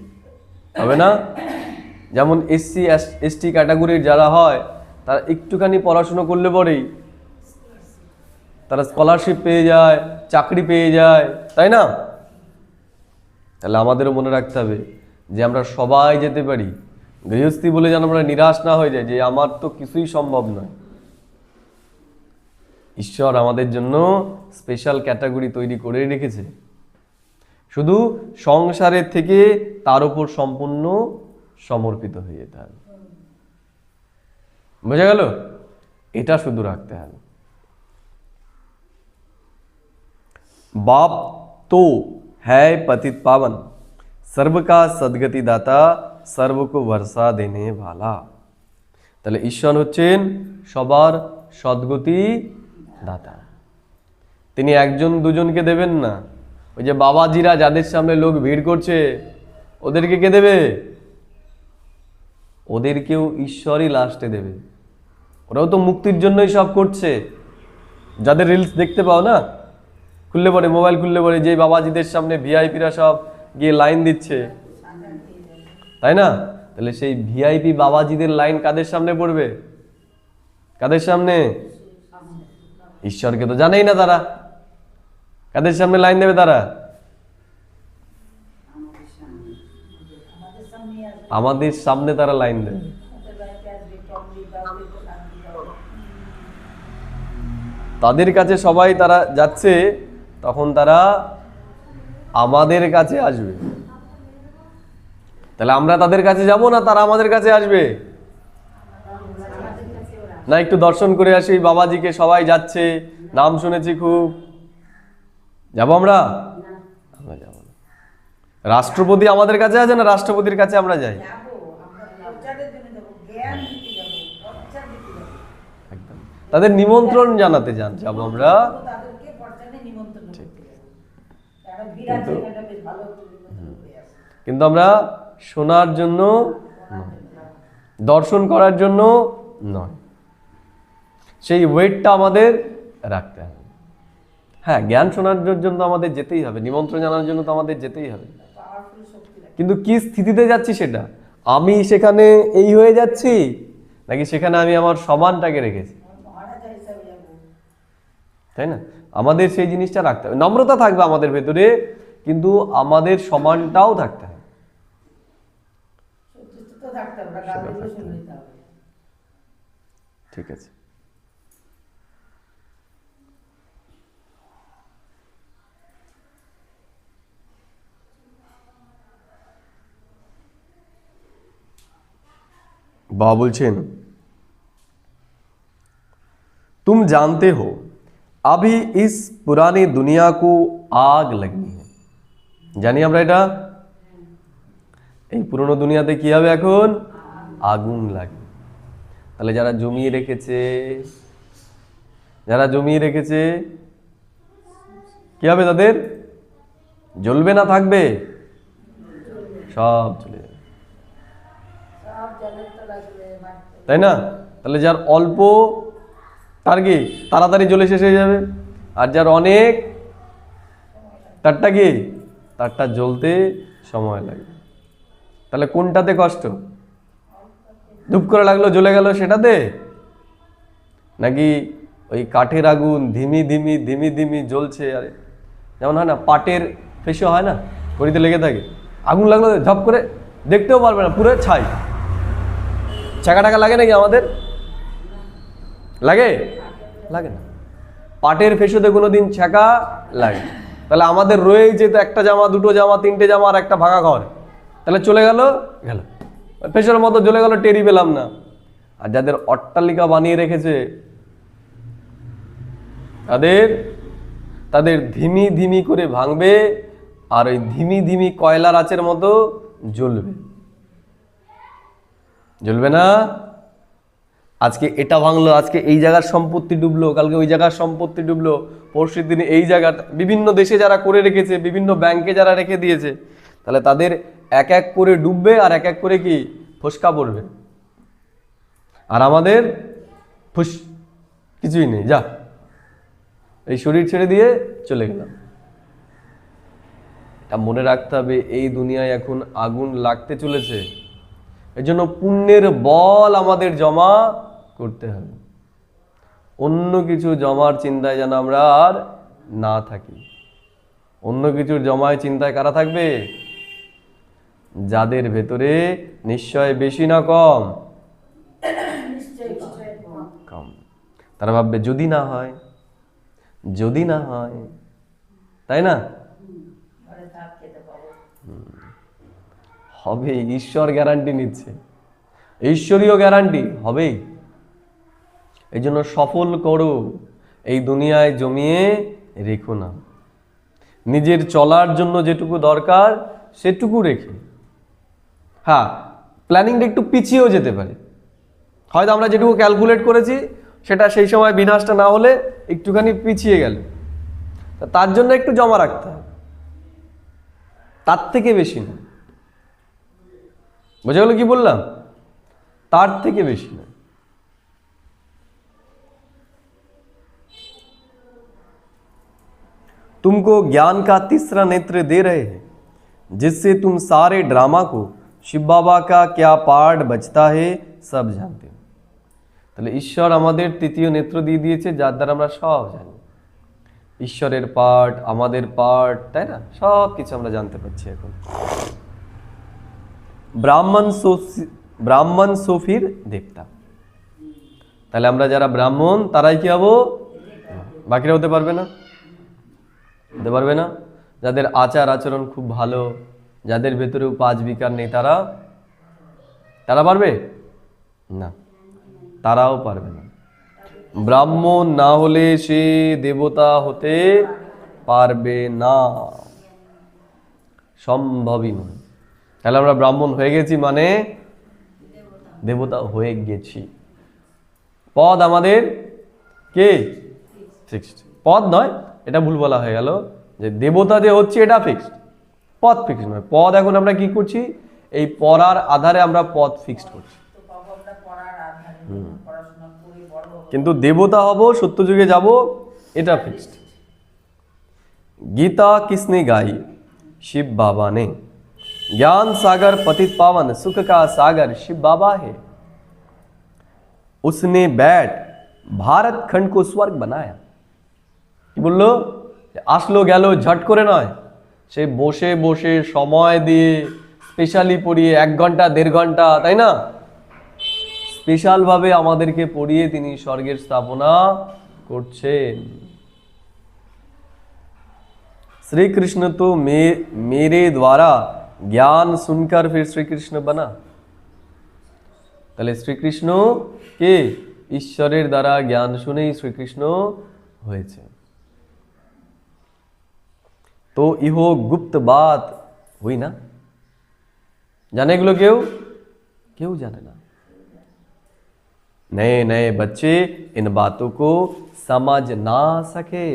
হবে না যেমন এসসি এসটি ক্যাটাগরির যারা হয় তারা একটুখানি পড়াশোনা করলে পরেই তারা স্কলারশিপ পেয়ে যায় চাকরি পেয়ে যায় তাই না তাহলে আমাদেরও মনে রাখতে হবে যে আমরা সবাই যেতে পারি গৃহস্থী বলে যেন আমরা নিরাশ না হয়ে যাই যে আমার তো কিছুই সম্ভব নয় ঈশ্বর আমাদের জন্য স্পেশাল ক্যাটাগরি তৈরি করে রেখেছে শুধু সংসারের থেকে তার উপর সম্পূর্ণ সমর্পিত হয়ে যেতে হবে বোঝা গেল এটা শুধু রাখতে হবে बाप तो है पतित पावन सर्व का सदगति दाता सर्व को वर्षा देने वाला তাহলে ঈশ্বর হচ্ছেন সবার সদ্গতি দাতা তিনি একজন দুজনকে দেবেন না ওই যে বাবাজিরা যাদের সামনে লোক ভিড় করছে ওদেরকে কে দেবে ওদেরকেও ঈশ্বরই লাস্টে দেবে ওরাও তো মুক্তির জন্যই সব করছে যাদের রিলস দেখতে পাও না খুললে পরে মোবাইল খুললে পরে যে বাবাজিদের সামনে ভিআইপিরা সব গিয়ে লাইন দিচ্ছে তাই না তাহলে সেই ভিআইপি বাবাজিদের লাইন কাদের সামনে পড়বে কাদের সামনে ঈশ্বরকে তো জানেই না তারা কাদের সামনে লাইন দেবে তারা আমাদের সামনে তারা লাইন দেবে তাদের কাছে সবাই তারা যাচ্ছে তখন তারা আমাদের কাছে আসবে তাহলে আমরা তাদের কাছে যাব না তারা আমাদের কাছে আসবে না একটু দর্শন করে আসি বাবাজিকে সবাই যাচ্ছে নাম শুনেছি খুব যাব আমরা আমরা যাব না রাষ্ট্রপতি আমাদের কাছে আছে না রাষ্ট্রপতির কাছে আমরা যাই একদম তাদের নিমন্ত্রণ জানাতে যান যাব আমরা কিন্তু আমরা শোনার জন্য নয়, দর্শন করার জন্য নয়। সেই ওয়েটটা আমাদের রাখতে হবে। হ্যাঁ, জ্ঞান শোনার জন্য আমাদের যেতেই হবে, নিমন্ত্রণ জানার জন্য তো আমাদের যেতেই হবে, কিন্তু কি স্থিতিতে যাচ্ছি সেটা, আমি সেখানে এই হয়ে যাচ্ছি নাকি সেখানে আমি আমার সমানটাকে রেখেছি, তাই না? আমাদের সেই জিনিসটা রাখতে হবে। নম্রতা থাকবে আমাদের ভেতরে, কিন্তু আমাদের সমানটাও থাকতে হবে। ঠিক আছে। बाबा बोलছেন, तुम जानते हो अभी इस पुरानी दुनिया को आग लगनी है। জানি আমরা এটা, এই পুরনো দুনিয়াতে কি হবে এখন? আগুন লাগবে। তাহলে যারা জমিয়ে রেখেছে, কি হবে তাদের? জ্বলবে না থাকবে? সব চলে যাবে, তাই না? তাহলে যার অল্প তার কি তাড়াতাড়ি জ্বলে শেষ হয়ে যাবে, আর যার অনেক তারটা কি, তারটা জ্বলতে সময় লাগবে। তাহলে কোনটাতে কষ্ট? ধূপ করে লাগলো জ্বলে গেল সেটাতে, নাকি ওই কাঠের আগুন ধিমি ধিমি জ্বলছে? আরে যেমন হয় না, পাটের ফেসে হয় না, খড়িতে লেগে থাকে, আগুন লাগলো ঝপ করে দেখতেও পারবে না, পুরো ছাই। ছাকা টাকা লাগে নাকি আমাদের? লাগে? লাগে না। পাটের ফেসোতে কোনোদিন ছাকা লাগে? তাহলে আমাদের রয়েছে তো একটা জামা, দুটো জামা, তিনটে জামা আর একটা ভাঙা ঘর, তাহলে চলে গেল ফেসোর মতো জ্বলে গেল, টেরি পেলাম না। আর যাদের অট্টালিকা বানিয়ে রেখেছে তাদের ধিমি করে ভাঙবে, আর ওই ধিমি কয়লার আঁচের মতো জ্বলবে না? আজকে এটা ভাঙলো, আজকে এই জায়গার সম্পত্তি ডুবলো, কালকে ওই জায়গার সম্পত্তি ডুবলো, পরশু দিনে এই জায়গা, বিভিন্ন দেশে যারা করে রেখেছে, বিভিন্ন ব্যাংকে যারা রেখে দিয়েছে, তাহলে তাদের এক এক করে ডুববে আর এক এক করে কি ফসকা পড়বে, আর আমাদের ফুস কিছুই নেই, যা এই শরীর ছেড়ে দিয়ে চলে গেলাম। এটা মনে রাখতে হবে, এই দুনিয়ায় এখন আগুন লাগতে চলেছে। এর জন্য পুণ্যের বল আমাদের জমা করতে হবে, অন্য কিছু জমার চিন্তায় যেন আমরা আর না থাকি। অন্য কিছুর জমায় চিন্তায় কারা থাকবে? যাদের ভেতরে নিশ্চয় বেশি না কম, তারা ভাববে যদি না হয়, তাই না? হবে, ঈশ্বর গ্যারান্টি নিচ্ছে, ঈশ্বরীয় গ্যারান্টি হবেই। এই জন্য সফল করো, এই দুনিয়ায় জমিয়ে রেখো না। নিজের চলার জন্য যেটুকু দরকার সেটুকু রেখে, হ্যাঁ, প্ল্যানিংটা একটু পিছিয়েও যেতে পারে, হয়তো আমরা যেটুকু ক্যালকুলেট করেছি সেটা সেই সময় বিনাশটা না হলে একটুখানি পিছিয়ে গেল, তার জন্য একটু জমা রাখতে হবে, তার থেকে বেশি না। বোঝা গেল কি বললাম? তার থেকে বেশি না। तुमको ज्ञान का तीसरा नेत्र दे रहे हैं, जिससे तुम सारे ड्रामा को शिव बाबा का क्या पार्ट बचता है सब जानते हो। তাহলে ঈশ্বর আমাদের তৃতীয় নেত্র দিয়ে দিয়েছে, যার দ্বারা আমরা সব জানি, ঈশ্বরের পার্ট, আমাদের পার্ট, তাই না? সব কিছু আমরা জানতে পারছি এখন। ব্রাহ্মণ সোফির দেবতা। তাহলে আমরা যারা ব্রাহ্মণ তারাই কি হবো? বাকিরা হতে পারবে না, যাদের আচার আচরণ খুব ভালো, যাদের ভেতরেও 5 বিকার নেই, তারা পারবে না, তারাও পারবে না। ব্রাহ্মণ না হলে সে দেবতা হতে পারবে না, সম্ভবই নয়। তাহলে আমরা ব্রাহ্মণ হয়ে গেছি মানে দেবতা হয়ে গেছি। পদ আমাদের কে? ফিক্সড। পদ নয়, এটা ভুল বলা হয়ে গেল, যে দেবতা যে হচ্ছে এটা ফিক্সড, পথ ফিক্স নয়, পদ এখন আমরা কি করছি, এই পড়ার আধারে আমরা পথ ফিক্সড করছি। কিন্তু দেবতা হব, সত্য যুগে যাব, এটা ফিক্সড। गीता किसने गाई? शिव बाबा ने। ज्ञान सागर पतित पावन सुख का सागर शिव बाबा है। उसने बैठ भारत खंड को स्वर्ग बनाया। কি বললো? আসলো গেল ঝট করে নয়, সে বসে বসে সময় দিয়ে স্পেশালি পড়িয়ে 1 ঘন্টা 1.5 ঘন্টা, তাই না, স্পেশাল ভাবে আমাদেরকে পড়িয়ে তিনি স্বর্গের স্থাপনা করছেন। श्री कृष्ण तो मेरे द्वारा ज्ञान सुनकर फिर श्री कृष्ण बना। তাহলে শ্রীকৃষ্ণ কে? ঈশ্বরের দ্বারা জ্ঞান শুনেই শ্রীকৃষ্ণ হয়েছে। তো ইহো গুপ্ত বাত हुई না? জানে এগুলো কেউ? কেউ জানে না। नए नए बच्चे इन बातों को समझ ना सके।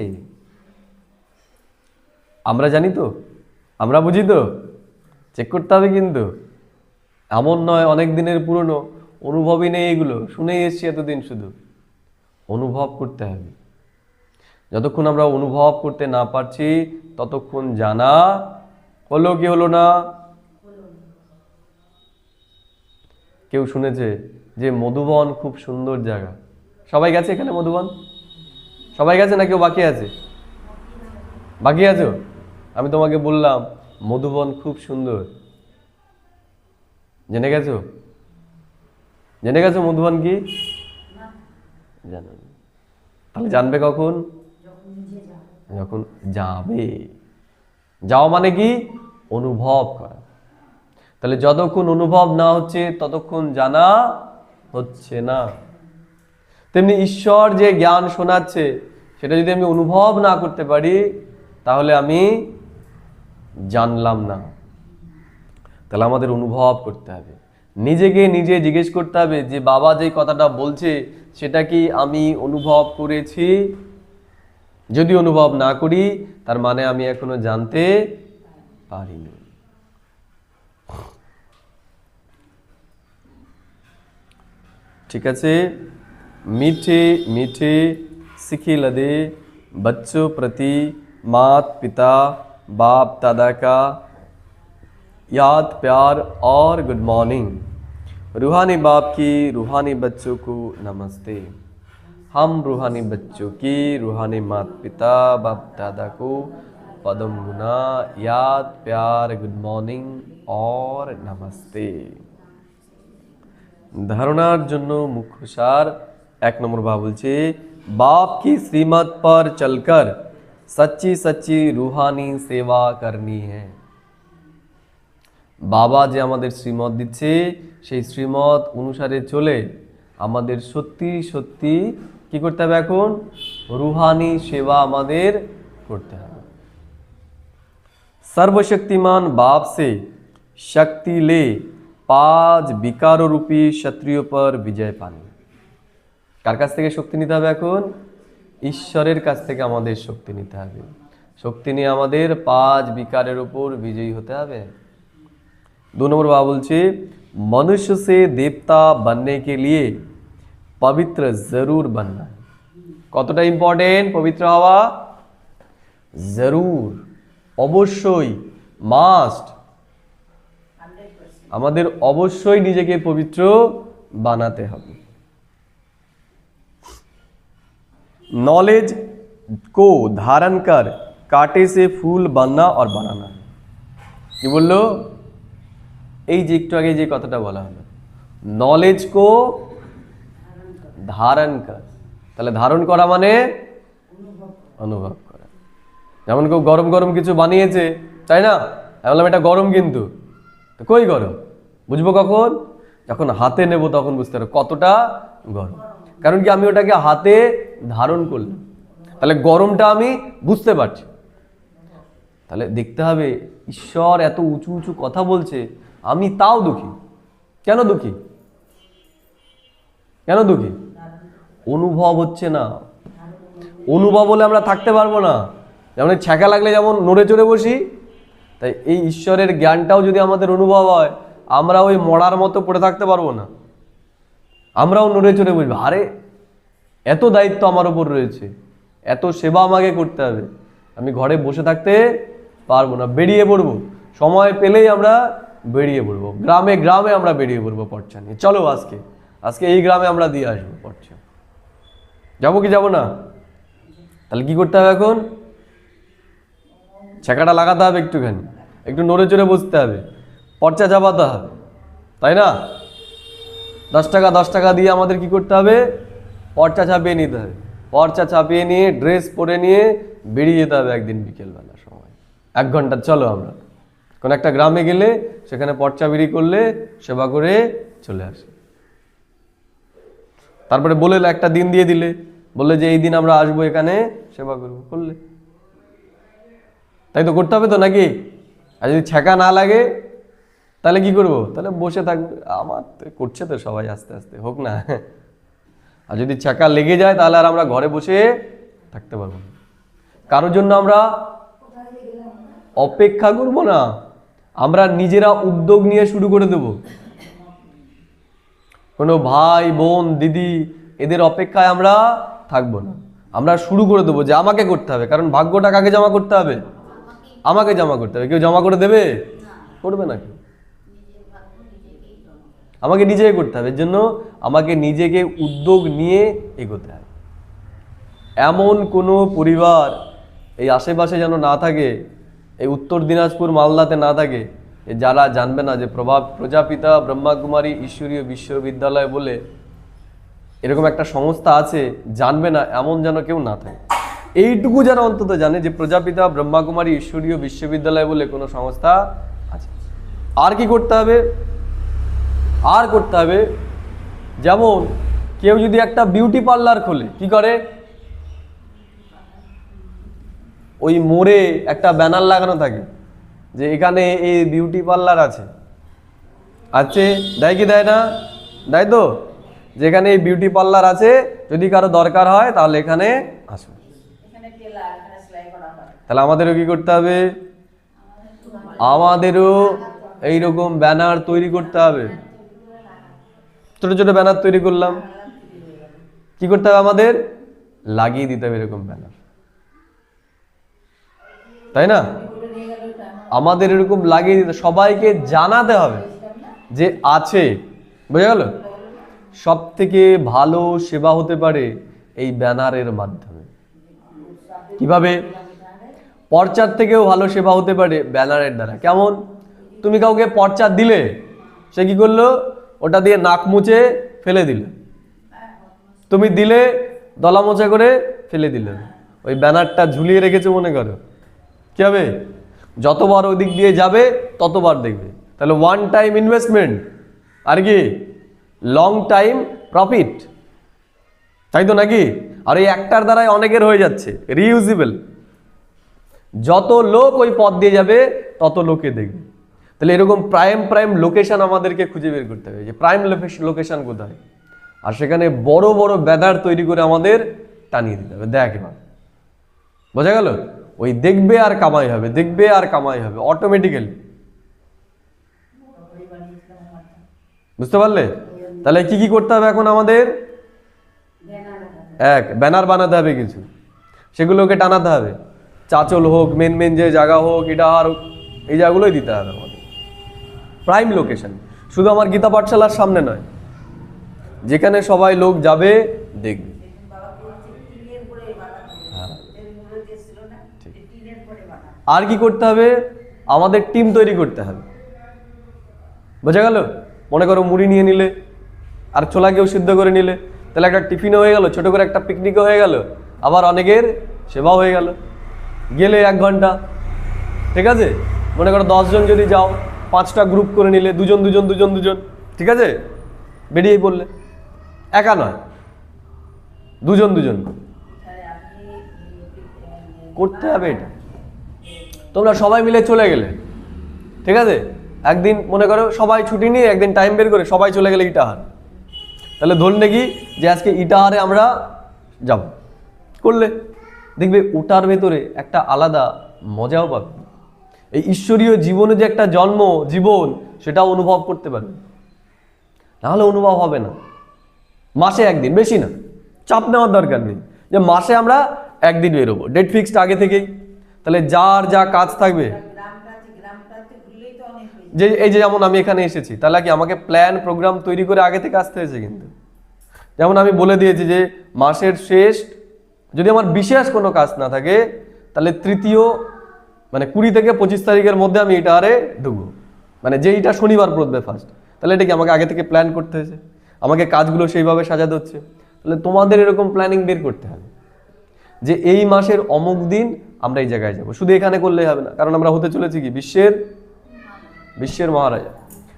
আমরা জানি তো, আমরা বুঝি তো, চেক করতে হবে কিন্তু, এমন নয় অনেক দিনের পুরনো, অনুভবই নেই, এগুলো শুনেই এসছি এতদিন, শুধু অনুভব করতে হবে। যতক্ষণ আমরা অনুভব করতে না পারছি ততক্ষণ জানা হলো কি হলো না? কেউ শুনেছে যে মধুবন খুব সুন্দর জায়গা? সবাই গেছে এখানে মধুবন? সবাই গেছে না কেউ বাকি আছে? বাকি আছো? আমি তোমাকে বললাম মধুবন খুব সুন্দর, জেনে গেছো? জেনে গেছো মধুবন কি? জানো না। তাহলে জানবে কখন? যখন যাবে। যাওয়া মানে কি? অনুভব করা। তাহলে যতক্ষণ অনুভব না হচ্ছে ততক্ষণ জানা হচ্ছে না। তেমনি ঈশ্বর যে জ্ঞান শোনাচ্ছে সেটা যদি আমি অনুভব না করতে পারি তাহলে আমি জানলাম না। তাহলে আমাদের অনুভব করতে হবে, নিজেকে নিজে জিজ্ঞেস করতে হবে যে বাবা যে কথাটা বলছে সেটা কি আমি অনুভব করেছি? যদি অনুভব না করি তার মানে আমি এখনো জানতে পারিনি। ঠিক আছে। मीठे मीठे सिखे लदे बच्चों प्रति मात पिता बाप दादा का याद प्यार और गुड मॉर्निंग। रूहानी बाप की रूहानी बच्चों को नमस्ते। हम रूहानी बच्चों की रूहानी मात पिता बाप दादा को पदम गुना याद प्यार गुड मॉर्निंग और नमस्ते। ধারণার জন্য মুখ্য সার 1 নম্বর ভাব বলছে बाप की श्रीमत पर चलकर सच्ची सच्ची रूहानी सेवा करनी है। বাবা যে আমাদের শ্রীমত দিচ্ছে সেই শ্রীমত অনুসারে চলে আমাদের সত্যি সত্যি কি করতে হবে? এখন রুহানি সেবা আমাদের করতে হবে। सर्वशक्तिमान बाप से शक्ति ले 5 विकारों रूपी क्षत्रियों पर विजय पानी। কার কাছ থেকে শক্তি নিতে হবে? এখন ঈশ্বরের কাছ থেকে আমাদের শক্তি নিতে হবে। শক্তি নিয়ে আমাদের 5 বিকারের উপর বিজয়ী হতে হবে। 2 নম্বর বাবা বলছে मनुष्य से देवता बनने के लिए पवित्र जरूर बनना है। কতটা ইম্পর্টেন্ট পবিত্র হওয়া? জরুর, অবশ্যই, মাস্ট। আমাদের অবশ্যই নিজেকে পবিত্র বানাতে হবে। नॉलेज को धारण कर कांटे से फूल बनना और बनाना। কি বললো? এই যে একটু আগে যে কথাটা বলা হলো, নলেজ কো ধারণ কর। তাহলে ধারণ করা মানে অনুভব করা। যেমন কেউ গরম গরম কিছু বানিয়েছে, তাই না? আমি বললাম এটা গরম, কিন্তু তো কই গরম? বুঝবো কখন? যখন হাতে নেব তখন বুঝতে পারবো কতটা গরম। কারণ কি আমি ওটাকে হাতে ধারণ করলাম, তাহলে গরমটা আমি বুঝতে পারছি। তাহলে দেখতে হবে ঈশ্বর এত উঁচু উঁচু কথা বলছে, আমি তাও দুঃখী। কেন দুঃখী? কেন দুঃখী? অনুভব হচ্ছে না। অনুভব হলে আমরা থাকতে পারবো না। যেমন ছ্যাঁকা লাগলে যেমন নড়ে চড়ে বসি, তাই এই ঈশ্বরের জ্ঞানটাও যদি আমাদের অনুভব হয়, আমরা ওই মরার মতো পড়ে থাকতে পারবো না, আমরাও নড়ে চড়ে বুঝবো, আরে এত দায়িত্ব আমার উপর রয়েছে, এত সেবা আমাকে করতে হবে, আমি ঘরে বসে থাকতে পারবো না, বেরিয়ে পড়বো, সময় পেলেই আমরা বেরিয়ে পড়বো, গ্রামে গ্রামে আমরা বেরিয়ে পড়বো পর্চা নিয়ে। চলো আজকে আজকে এই গ্রামে আমরা দিয়ে আসবো পর্চা, যাবো কি যাবো না? তাহলে কি করতে হবে এখন? ছেঁকাটা লাগাতে হবে, একটুখানি একটু নড়ে চড়ে বসতে হবে, পর্চা চাপাতে হবে, তাই না? 10 টাকা দিয়ে আমাদের কি করতে হবে? পর্চা ছাপিয়ে নিতে হবে, পর্চা ছাপিয়ে নিয়ে ড্রেস পরে নিয়ে বেরিয়ে যেতে হবে একদিন বিকেলবেলা সময় 1 ঘন্টা। চলো আমরা কোনো একটা গ্রামে গেলে সেখানে পর্চা বিড়ি করলে সেবা করে চলে আসে। তারপরে বলে একটা দিন দিয়ে দিলে, বললে যে এই দিন আমরা আসবো এখানে সেবা করবো, করলে। তাই তো করতে হবে তো নাকি? আর যদি ছেঁকা না লাগে তাহলে কি করবো? তাহলে বসে থাকবে, আমার তো করছে তো সবাই, আস্তে আস্তে হোক না। আর যদি ছেঁকা লেগে যায় তাহলে আর আমরা ঘরে বসে থাকতে পারবো না, কারোর জন্য আমরা অপেক্ষা করব না, আমরা নিজেরা উদ্যোগ নিয়ে শুরু করে দেব। কোনো ভাই বোন দিদি এদের অপেক্ষায় আমরা থাকবো না, আমরা শুরু করে দেবো যে আমাকে করতে হবে, কারণ ভাগ্যটা কাকে জমা করতে হবে? আমাকে জমা করতে হবে। কেউ জমা করে দেবে? করবে না কেউ, আমাকে নিজেই করতে হবে। এর জন্য আমাকে নিজেকে উদ্যোগ নিয়ে এগোতে হবে। এমন কোনো পরিবার এই আশেপাশে যেন না থাকে, এই উত্তর দিনাজপুর মালদাতে না থাকে, যারা জানবে না যে প্রজাপিতা ব্রহ্মাকুমারী ঈশ্বরীয় বিশ্ববিদ্যালয় বলে এরকম একটা সংস্থা আছে, জানবে না এমন যেন কেউ না থাকে। এইটুকু যেন অন্তত জানে যে প্রজাপিতা ব্রহ্মাকুমারী ঈশ্বরীয় বিশ্ববিদ্যালয় বলে কোনো সংস্থা আছে। আর কি করতে হবে? আর করতে হবে, যেমন কেউ যদি একটা বিউটি পার্লার খোলে, কি করে? ওই মোড়ে একটা ব্যানার লাগানো থাকে যে এখানে এই বিউটি পার্লার আছে, দেয় কি দেয় না? দেয় তো, যেখানে এই বিউটি পার্লার আছে, যদি কারো দরকার হয় তাহলে এখানে আসো। তাহলে আমাদেরও কি করতে হবে? আমাদেরও এইরকম ব্যানার তৈরি করতে হবে। ছোট ছোট ব্যানার তৈরি করলাম, কি করতে হবে? আমাদের লাগিয়ে দিতে হবে এরকম ব্যানার, তাই না? আমাদের এরকম লাগিয়ে দিতে, সবাইকে জানাতে হবে যে আছে। বোঝা গেল? সব থেকে ভালো সেবা হতে পারে এই ব্যানারের মাধ্যমে। কিভাবে? পর্চার থেকেও ভালো সেবা হতে পারে ব্যানারের দ্বারা। কেমন? তুমি কাউকে পর্চা দিলে, সে কি করলো? ওটা দিয়ে নাক মুছে ফেলে দিল। তুমি দিলে দলা মোচা করে ফেলে দিলে, ওই ব্যানারটা ঝুলিয়ে রেখেছো মনে করো, কি হবে? যতবার ওই দিক দিয়ে যাবে ততবার দেখবে। তাহলে ওয়ান টাইম ইনভেস্টমেন্ট, আর কি লং টাইম প্রফিট, তাই তো নাকি? আর এই একটার দ্বারাই অনেকের হয়ে যাচ্ছে, রিইউজেবল। যত লোক ওই পথ দিয়ে যাবে তত লোকে দেখবে। তাহলে এরকম প্রাইম লোকেশন আমাদেরকে খুঁজে বের করতে হবে, যে প্রাইম লোকেশন কোথায়, আর সেখানে বড় বড় ব্যানার তৈরি করে আমাদের টানিয়ে দিতে হবে। দেখ এবার বোঝা গেল? ওই দেখবে আর কামাই হবে, দেখবে আর কামাই হবে অটোমেটিক্যালি। বুঝতে পারলে? তাহলে কি কি করতে হবে এখন আমাদের? ব্যানার বানাতে হবে কিছু, সেগুলোকে টানাতে হবে। চাচল হোক, মেন যে জায়গা হোক, এটা আর এই জায়গাগুলোই দিতে হবে আমাদের প্রাইম লোকেশন। শুধু আমার গীতা পাঠশালার সামনে নয়, যেখানে সবাই লোক যাবে দেখবে। আর কি করতে হবে? আমাদের টিম তৈরি করতে হবে। বোঝা গেল? মনে করো মুড়ি নিয়ে নিলে আর ছোলা কেউ সিদ্ধ করে নিলে, তাহলে একটা টিফিনও হয়ে গেল, ছোট করে একটা পিকনিকও হয়ে গেল, আবার অনেকের সেবাও হয়ে গেল। গেলে 1 ঘন্টা, ঠিক আছে? মনে করো 10 জন যদি যাও, 5টা গ্রুপ করে নিলে, দুজন, ঠিক আছে? বেরিয়ে পড়লে, একা নয়, দুজন করতে হবে এটা। তোমরা সবাই মিলে চলে গেলে, ঠিক আছে? একদিন মনে করো সবাই ছুটি নিয়ে একদিন টাইম বের করে সবাই চলে গেলে ইটাহার, তাহলে ধরলে কি যে আজকে ইটাহারে আমরা যাব, করলে দেখবে ওটার ভেতরে একটা আলাদা মজাও পাবে। এই ঈশ্বরীয় জীবনে যে একটা জন্ম জীবন সেটা অনুভব করতে পারবে, নাহলে অনুভব হবে না। মাসে একদিন, বেশি না, চাপ নেওয়ার দরকার নেই যে মাসে আমরা একদিন বেরোবো, ডেট ফিক্সড আগে থেকেই। তাহলে যার যা কাজ থাকবে, যে এই যে যেমন আমি এখানে এসেছি, তাহলে কি আমাকে প্ল্যান প্রোগ্রাম তৈরি করে আগে থেকে আসতে হয়েছে? কিন্তু যেমন আমি বলে দিয়েছি যে মাসের শেষ যদি আমার বিশেষ কোনো কাজ না থাকে, তাহলে তৃতীয় মানে 20 থেকে 25 তারিখের মধ্যে আমি ইটাহারে ঢুকবো, মানে যে এটা শনিবার পড়বে ফার্স্ট। তাহলে এটা কি আমাকে আগে থেকে প্ল্যান করতে হয়েছে, আমাকে কাজগুলো সেইভাবে সাজাতে হচ্ছে। তাহলে তোমাদের এরকম প্ল্যানিং বের করতে হবে যে এই মাসের অমুক দিন আমরা এই জায়গায় যাব। শুধু এখানে করলেই হবে না, কারণ আমরা হতে চলেছি কি বিশ্বের মহারাজা।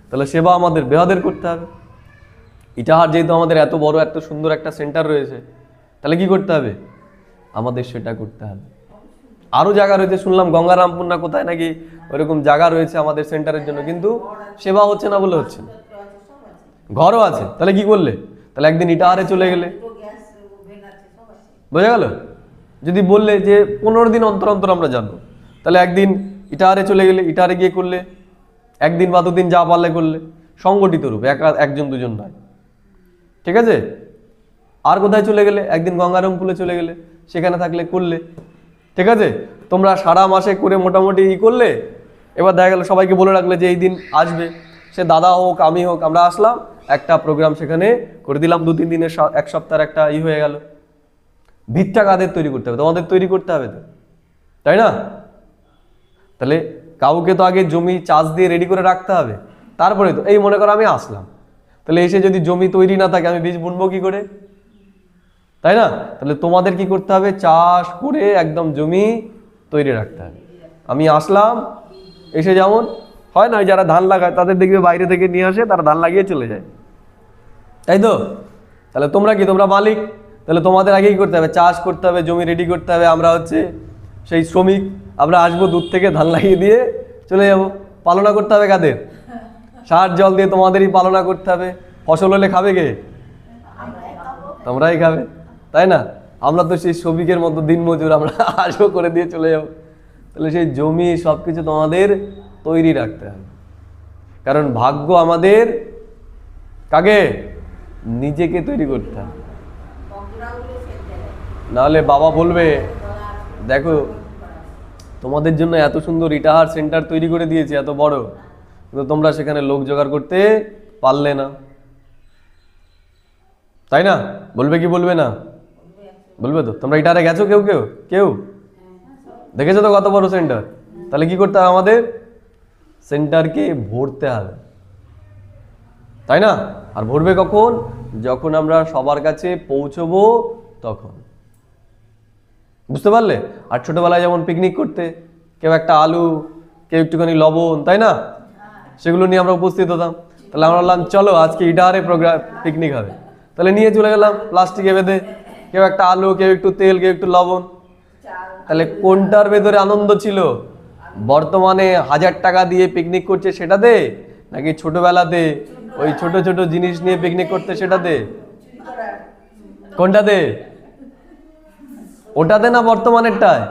তাহলে সেবা আমাদের বেহাদের করতে হবে। ইটাহার যেহেতু আমাদের এত বড় এত সুন্দর একটা সেন্টার রয়েছে, তাহলে কি করতে হবে? আমাদের সেটা করতে হবে। আরও জায়গা রয়েছে, শুনলাম গঙ্গারামপুর না কোথায় নাকি ওইরকম জায়গা রয়েছে আমাদের সেন্টারের জন্য, কিন্তু সেবা হচ্ছে না বলে হচ্ছে না। ঘরও আছে, তাহলে কি করলে? তাহলে একদিন ইটাহারে চলে গেলে, বোঝা গেল? যদি বললে যে 15 দিন অন্তর অন্তর আমরা জানবো, তাহলে একদিন ইটাহারে চলে গেলে, ইটাহারে গিয়ে করলে, একদিন বা দুদিন যা পারলে করলে, সংগঠিত রূপে, একজন দুজন নয়, ঠিক আছে? আর কোথায় চলে গেলে, একদিন গঙ্গারামপুরে চলে গেলে, সেখানে থাকলে করলে, ঠিক আছে? তোমরা সারা মাসে করে মোটামুটি করলে, এবার দেখা গেল সবাইকে বলে রাখলে যে এই দিন আসবে, সে দাদা হোক আমি হোক, আমরা আসলাম, একটা প্রোগ্রাম সেখানে করে দিলাম, 2-3 দিনের, এক সপ্তাহের একটা হয়ে গেল। ভিতটা কাদের তৈরি করতে হবে? তোমাদের তৈরি করতে হবে তো, তাই না? তাহলে কাউকে তো আগে জমি চাষ দিয়ে রেডি করে রাখতে হবে, তারপরে তো এই মনে করো আমি আসলাম, তাহলে এসে যদি জমি তৈরি না থাকে আমি বীজ বুনবো কি করে, তাই না? তাহলে তোমাদের কি করতে হবে? চাষ করে একদম জমি তৈরি রাখতে হবে। আমি আসলাম, এসে যেমন হয় না, যারা ধান লাগায় তাদের দেখবে বাইরে থেকে নিয়ে আসে, তারা ধান লাগিয়ে চলে যায়, তাই তো? তাহলে তোমরা কি, তোমরা মালিক, তাহলে তোমাদের আগেই করতে হবে, চাষ করতে হবে, জমি রেডি করতে হবে। আমরা হচ্ছে সেই শ্রমিক, আমরা আসবো দূর থেকে ধান লাগিয়ে দিয়ে চলে যাব। পালনা করতে হবে কাদের? সার জল দিয়ে তোমাদেরই পালনা করতে হবে। ফসল হলে খাবে কে? তোমরাই খাবে, তাই না? আমরা তো সেই শ্রমিকের মতো দিনমজুর, আমরা আসবো করে দিয়ে চলে যাব। তাহলে সেই জমি সবকিছু তোমাদের তৈরি রাখতে হবে, কারণ ভাগ্য আমাদের কাকে? নিজেকে তৈরি করতে হবে। নাহলে বাবা বলবে দেখো তোমাদের জন্য এত সুন্দর ইটাহার সেন্টার তৈরি করে দিয়েছি, এত বড়, কিন্তু তোমরা সেখানে লোক জোগাড় করতে পারলে না, তাই না? বলবে কি বলবে না? বলবে তো। তোমরা ইটাহারে গেছো কেউ কেউ কেউ দেখেছো তো কত বড় সেন্টার? তাহলে কি করতে হবে? আমাদের সেন্টারকে ভরতে হবে, তাই না? আর ভরবে কখন? যখন আমরা সবার কাছে পৌঁছবো তখন, বুঝতে পারলে? আর ছোটবেলায় যেমন পিকনিক করতে, কেউ একটা আলু, কেউ একটুখানি লবণ, তাই না, সেগুলো নিয়ে আমরা উপস্থিত হতাম। তাহলে আমরা বললাম চলো আজকে ইটাহারে প্রোগ্রাম পিকনিক হবে, তাহলে নিয়ে চলে গেলাম প্লাস্টিকে বেঁধে, কেউ একটা আলু, কেউ একটু তেল, কেউ একটু লবণ। তাহলে কোনটার ভেতরে আনন্দ ছিল? বর্তমানে 1000 টাকা দিয়ে পিকনিক করছে সেটাতে, নাকি ছোটবেলাতে ওই ছোট ছোট জিনিস নিয়ে পিকনিক করতে সেটাতে? কোনটাতে? ওটাতে না বর্তমানেরটায়?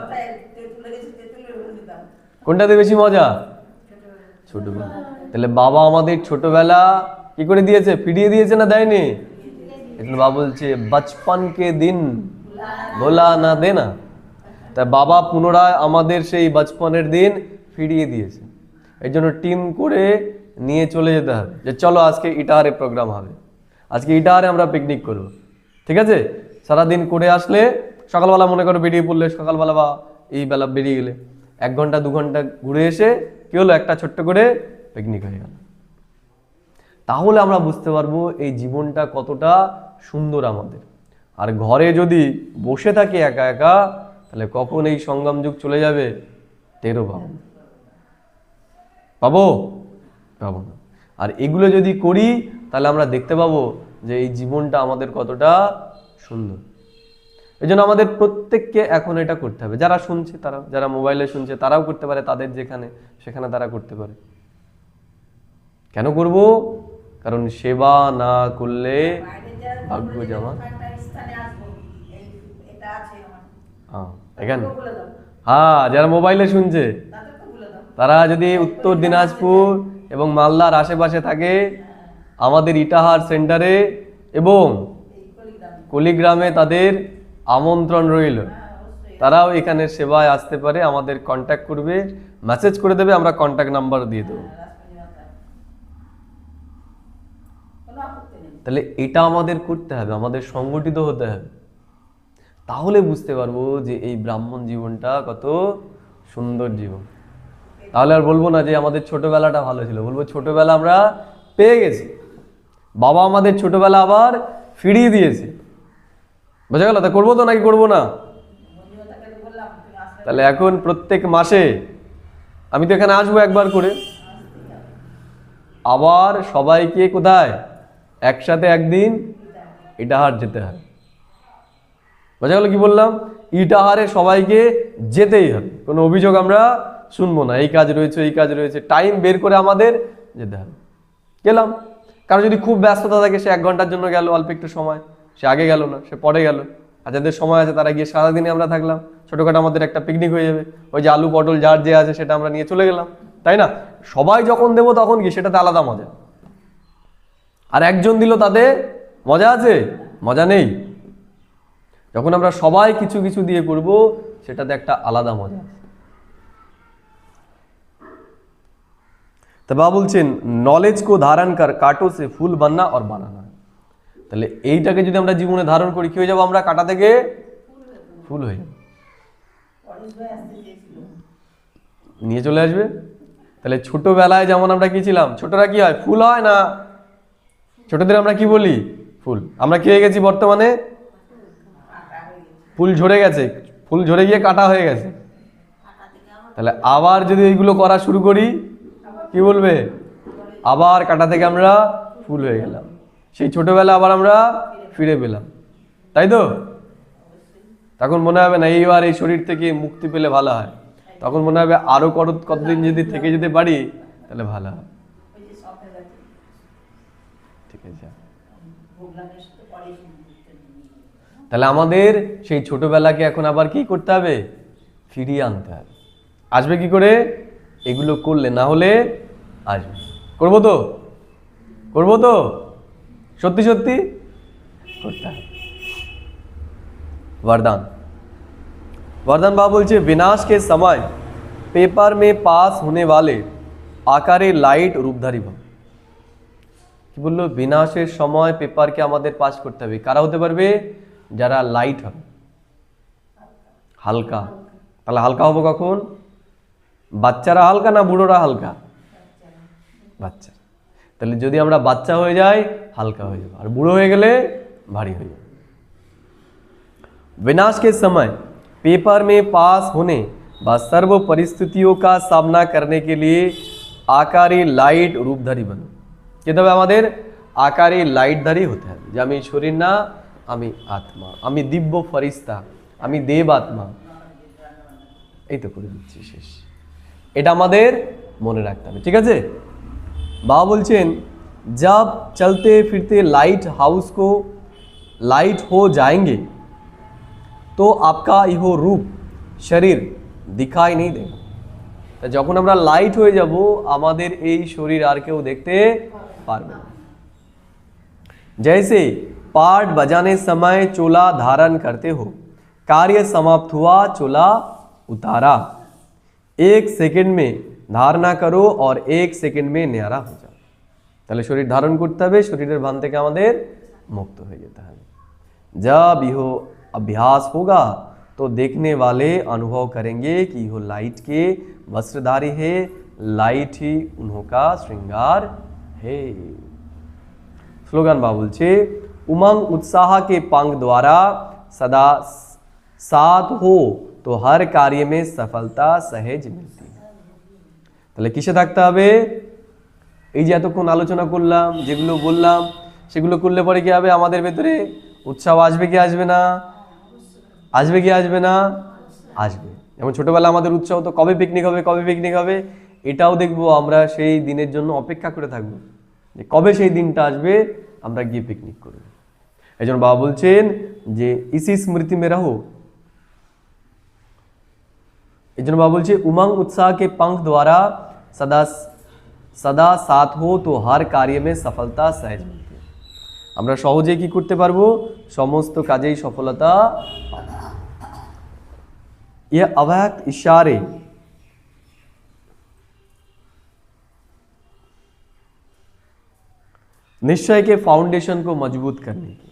কোনটাতে বেশি মজা? ছোটবেলা। তাহলে বাবা আমাদের ছোটবেলা কি করে দিয়েছে? ফিরিয়ে দিয়েছে না দেয়নি? এখানে বাবা বলছে বচপন কে দিন ভোলা না দেনা। তাই বাবা পুনরায় আমাদের সেই বচপনের দিন ফিরিয়ে দিয়েছে। এর জন্য টিম করে নিয়ে চলে যেতে হবে যে চলো আজকে ইটাহারে প্রোগ্রাম হবে, আজকে ইটাহারে আমরা পিকনিক করব, ঠিক আছে? সারাদিন করে আসলে সকালবেলা মনে করো বেরিয়ে পড়লে, সকালবেলা বা এই বেলা বেরিয়ে গেলে 1 ঘন্টা 2 ঘন্টা ঘুরে এসে কি হলো? একটা ছোট্ট করে পিকনিক হয়ে গেল। তাহলে আমরা বুঝতে পারবো এই জীবনটা কতটা সুন্দর আমাদের। আর ঘরে যদি বসে থাকি একা একা, তাহলে কখন এই সংগ্রাম যুগ চলে যাবে টেরও পাবো না, পাবো না। আর এগুলো যদি করি তাহলে আমরা দেখতে পাবো যে এই জীবনটা আমাদের কতটা সুন্দর। এই জন্য আমাদের প্রত্যেককে এখন এটা করতে হবে। যারা শুনছে তারা, যারা মোবাইলে শুনছে তারাও করতে পারে, তাদের যেখানে সেখানে তারা করতে পারে। কেন করব? কারণ সেবা না করলে ভাগ্য জমা। হ্যাঁ, এখানে হ্যাঁ, যারা মোবাইলে শুনছে তারা যদি উত্তর দিনাজপুর এবং মালদার আশেপাশে থাকে, আমাদের ইটাহার সেন্টারে এবং কুলিগ্রামে তাদের আমন্ত্রণ রইল। তারাও এখানে সেবায় আসতে পারে, আমাদের কন্ট্যাক্ট করবে, মেসেজ করে দেবে, আমরা কন্ট্যাক্ট নাম্বার দিয়ে দেবো। তাহলে এটা আমাদের করতে হবে, আমাদের সংগঠিত হতে হবে, তাহলে বুঝতে পারবো যে এই ব্রাহ্মণ জীবনটা কত সুন্দর জীবন। তাহলে আর বলবো না যে আমাদের ছোটবেলাটা ভালো ছিল, বলবো ছোটবেলা আমরা পেয়ে গেছি, বাবা আমাদের ছোটবেলা আবার ফিরিয়ে দিয়েছে। বোঝা গেল? তা করবো তো নাকি করবো না? তাহলে এখন প্রত্যেক মাসে আমি তো এখানে আসবো একবার করে, আবার সবাইকে কোথায় একসাথে একদিন ইটাহার যেতে হয়। বোঝা গেল কি বললাম? ইটাহারে সবাইকে যেতেই হবে, কোনো অভিযোগ আমরা শুনবো না, এই কাজ রয়েছে এই কাজ রয়েছে, টাইম বের করে আমাদের যেতে হবে। গেলাম, কারণ যদি খুব ব্যস্ততা থাকে সে 1 ঘন্টার জন্য গেল, অল্প একটু সময়, সে আগে গেল না, সে পরে গেল। আর যাদের সময় আছে তারা গিয়ে সারাদিনে আমরা থাকলাম, ছোটখাটো আমাদের একটা পিকনিক হয়ে যাবে, ওই যে আলু পটল যার যে আছে সেটা আমরা নিয়ে চলে গেলাম, তাই না? সবাই যখন দেবো তখন কি সেটাতে আলাদা মজা, আর একজন দিল তাতে মজা আছে? মজা নেই। যখন আমরা সবাই কিছু কিছু দিয়ে করব সেটাতে একটা আলাদা মজা। তো বাবা বলছেন নলেজ কো ধারণ কর কাটো সে ফুল বাননা और বানানা। তাহলে এইটাকে যদি আমরা জীবনে ধারণ করি কি হয়ে যাব? আমরা কাটা থেকে ফুল হয়ে যাব, নিয়ে চলে আসবে। তাহলে ছোটবেলায় যেমন আমরা কি ছিলাম, ছোটরা কি হয়? ফুল হয় না? ছোটদের আমরা কি বলি? ফুল। আমরা কি হয়ে গেছি বর্তমানে? ফুল ঝরে গেছে, ফুল ঝরে গিয়ে কাটা হয়ে গেছে। তাহলে আবার যদি এইগুলো করা শুরু করি কি বলবে? আবার কাটা থেকে আমরা ফুল হয়ে গেলাম, সেই ছোটবেলা আবার আমরা ফিরে পেলাম, তাই তো? তখন মনে হবে না এইবার এই শরীর থেকে মুক্তি পেলে ভালো হয়, তখন মনে হবে আরো কতদিন যদি থেকে যেতে পারি তাহলে ভালো হয়। ঠিক আছে, তাহলে আমাদের সেই ছোটবেলাকে এখন আবার কি করতে হবে? ফিরিয়ে আনতে হবে। আসবে কি করে? এগুলো করলে, না হলে আসবে। করবো তো? করবো তো? সত্যি সত্যি করতে হবে। वरदान वरदान बाबा बोलছে विनाश के समय पेपर में पास होने वाले आकारे लाइट रूपधारी भव। কি বললো? বিনাশের সময় পেপারকে আমাদের পাস করতে হবে। কারা হতে পারবে? যারা লাইট হবে, হালকা। তাহলে হালকা হবো কখন? বাচ্চারা হালকা না বুড়োরা হালকা? বাচ্চা। তাহলে যদি আমরা বাচ্চা হয়ে যাই হালকা হয়ে যাবো, আর বুড়ো হয়ে গেলে ভারী হয়ে যাবে। विनाश के समय पेपर में पास होने व सर्व परिस्थितियों का सामना करने के लिए आकारी लाइट रूपधारी बनो। কি তবে আমাদের আকারে লাইটধারী হতে হবে, যে আমি শরীর না, আমি আত্মা, আমি দিব্য ফরিস্তা, আমি দেব আত্মা। এই তো করে দিচ্ছি, শেষ। এটা আমাদের মনে রাখতে হবে, ঠিক আছে? বাবা বলছেন जब चलते फिरते लाइट हाउस को लाइट हो जाएंगे तो आपका यह रूप शरीर दिखाई नहीं देगा। তা যখন আমরা লাইট হয়ে যাব আমাদের এই শরীর আর কেউ দেখতে পারবে না। जैसे पाठ बजाने समय चोला धारण करते हो, कार्य समाप्त हुआ चोला उतारा, 1 सेकंड में धारणा करो और 1 सेकंड में न्यारा हो जाओ। তাহলে শরীর ধারণ করতে হবে, শরীরের ভান থেকে আমাদের মুক্ত হয়ে যেতে হবে। जब यह अभ्यास होगा तो देखने वाले अनुभव करेंगे कि यह लाइट के वस्त्रधारी है, लाइट ही उनका श्रृंगार है। स्लोगन बा बोलছে उमंग उत्साह के पंख द्वारा सदा साथ हो तो हर कार्य में सफलता सहज मिलती है। তাহলে কিসে থাকতে হবে? এই যে এতক্ষণ আলোচনা করলাম, যেগুলো বললাম সেগুলো করলে পরে কি হবে? আমাদের ভেতরে উৎসাহ আসবে কি আসবে না? আসবে কি আসবে না? আসবে। যেমন ছোটবেলা আমাদের উৎসাহ তো কবে পিকনিক হবে, কবে পিকনিক হবে, এটাও দেখবো আমরা সেই দিনের জন্য অপেক্ষা করে থাকবো যে কবে সেই দিনটা আসবে আমরা গিয়ে পিকনিক করব। এই জন্য বাবা বলছেন যে ইসি স্মৃতি মে রহো এই জন্য বাবা বলছে উমंग उत्साह के पंख द्वारा सदा सदा साथ हो तो हर कार्य में सफलता सहज मिलती है। আমরা সহজে কি করতে পারবো? সমস্ত কাজেই সফলতা পাবো। ये अव्यक्त इशारे निश्चय के फाउंडेशन को मजबूत करने की।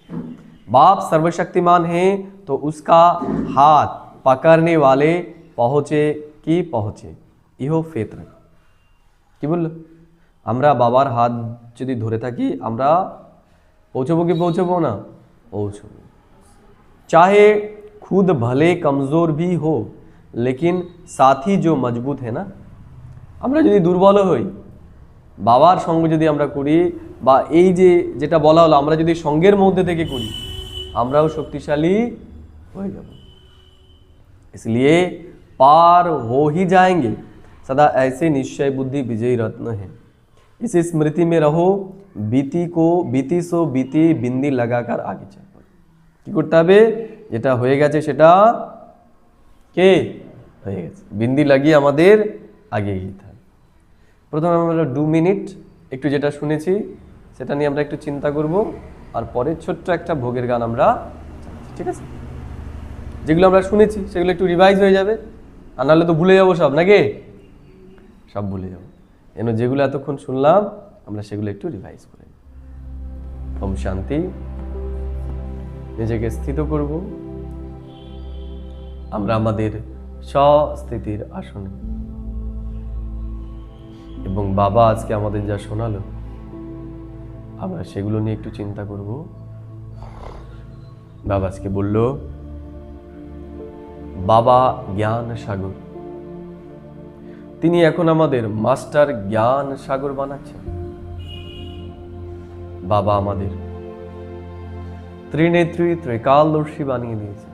बाप सर्वशक्तिमान है तो उसका हाथ पकड़ने वाले पहुंचे कि पहुंचे इहो फेत रखो। কি বললো? আমরা বাবার হাত যদি ধরে থাকি আমরা পৌঁছবো কি পৌঁছবো না? পৌঁছবো। चाहे खुद भले कमजोर भी हो लेकिन साथी जो मजबूत है ना, আমরা যদি দুর্বল হই বাবার সঙ্গে যদি আমরা করি বা এই যে যেটা বলা হলো আমরা যদি সঙ্গের মধ্যে থেকে করি আমরাও শক্তিশালী হয়ে যাব। इसलिए पार हो ही जाएंगे सदा ऐसे निश्चय बुद्धि विजयी रत्न है। इस स्मृति में रहो बीती सो बीती बिंदी लगाकर आगे चल। কি করতে হবে? যেটা হয়ে গেছে সেটা কে হয়ে গেছে বিন্দি লাগিয়ে আমাদের আগে যেতে হবে। প্রথমে আমরা 2 মিনিট একটু যেটা শুনেছি সেটা নিয়ে আমরা একটু চিন্তা করব আর পরে ছোট্ট একটা ভোগের গান আমরা, ঠিক আছে? যেগুলো আমরা শুনেছি সেগুলো একটু রিভাইজ হয়ে যাবে, আর নাহলে তো ভুলে যাবো সব, নাকি সব ভুলে যাবো। এন যেগুলো এতক্ষণ শুনলাম আমরা সেগুলো একটু রিভাইজ করে নিই। ওম শান্তি। নিজেকে স্থিত করব আমরা আমাদের স্বস্থিতির আসনে, এবং বাবা আজকে আমাদের যা শোনালো আমরা সেগুলো নিয়ে একটু চিন্তা করব। বাবা আজকে বলল বাবা জ্ঞান সাগর, তিনি এখন আমাদের মাস্টার জ্ঞান সাগর বানাচ্ছেন। বাবা আমাদের ত্রিনেত্রী ত্রিকালদর্শী বানিয়ে দিয়েছে।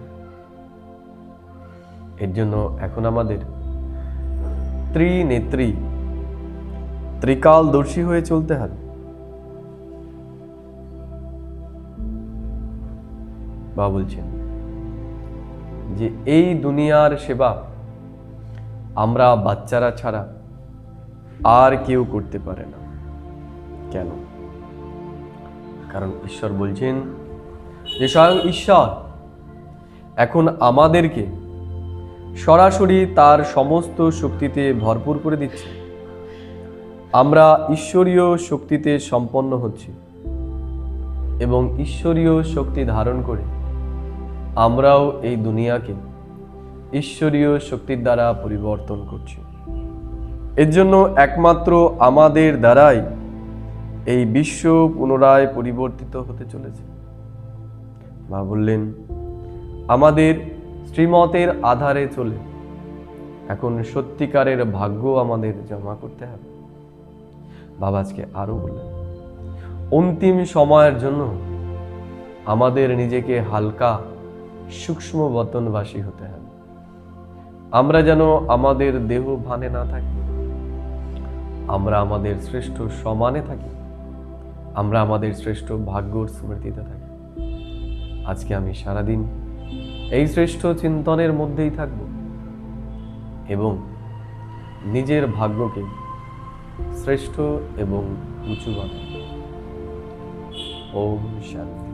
এর জন্য এখন আমাদের ত্রিনেত্রী ত্রিকালদর্শী হয়ে চলতে হবে। বাবা বলছেন যে এই দুনিয়ার সেবা আমরা বাচ্চারা ছাড়া আর কেউ করতে পারে না। কেন? কারণ ঈশ্বর বলছেন যে স্বয়ং ঈশ্বর এখন আমাদেরকে সরাসরি তার সমস্ত শক্তিতে ভরপুর করে দিচ্ছে। আমরা ঈশ্বরীয় শক্তিতে সম্পন্ন হচ্ছি এবং ঈশ্বরীয় শক্তি ধারণ করে আমরাও এই দুনিয়াকে ঈশ্বরীয় শক্তির দ্বারা পরিবর্তন করছি। এর জন্য একমাত্র আমাদের দ্বারাই এই বিশ্ব পুনরায় পরিবর্তিত হতে চলেছে। মা বললেন আমাদের শ্রীমতের আধারে চলে এখন সত্যিকারের ভাগ্য আমাদের জমা করতে হবে। বাবা আজকে আরো বললেন অন্তিম সময়ের জন্য আমাদের নিজেকে হালকা সূক্ষ্ম বতনবাসী হতে হবে। আমরা যেন আমাদের দেহ ভানে না থাকি, আমরা আমাদের শ্রেষ্ঠ সমানে থাকি, আমরা আমাদের শ্রেষ্ঠ ভাগ্যর স্মৃতিতে থাকি। আজকে আমি সারাদিন এই শ্রেষ্ঠ চিন্তনের মধ্যেই থাকব এবং নিজের ভাগ্যকে শ্রেষ্ঠ এবং উঁচু বানাবো। ওম শান্তি।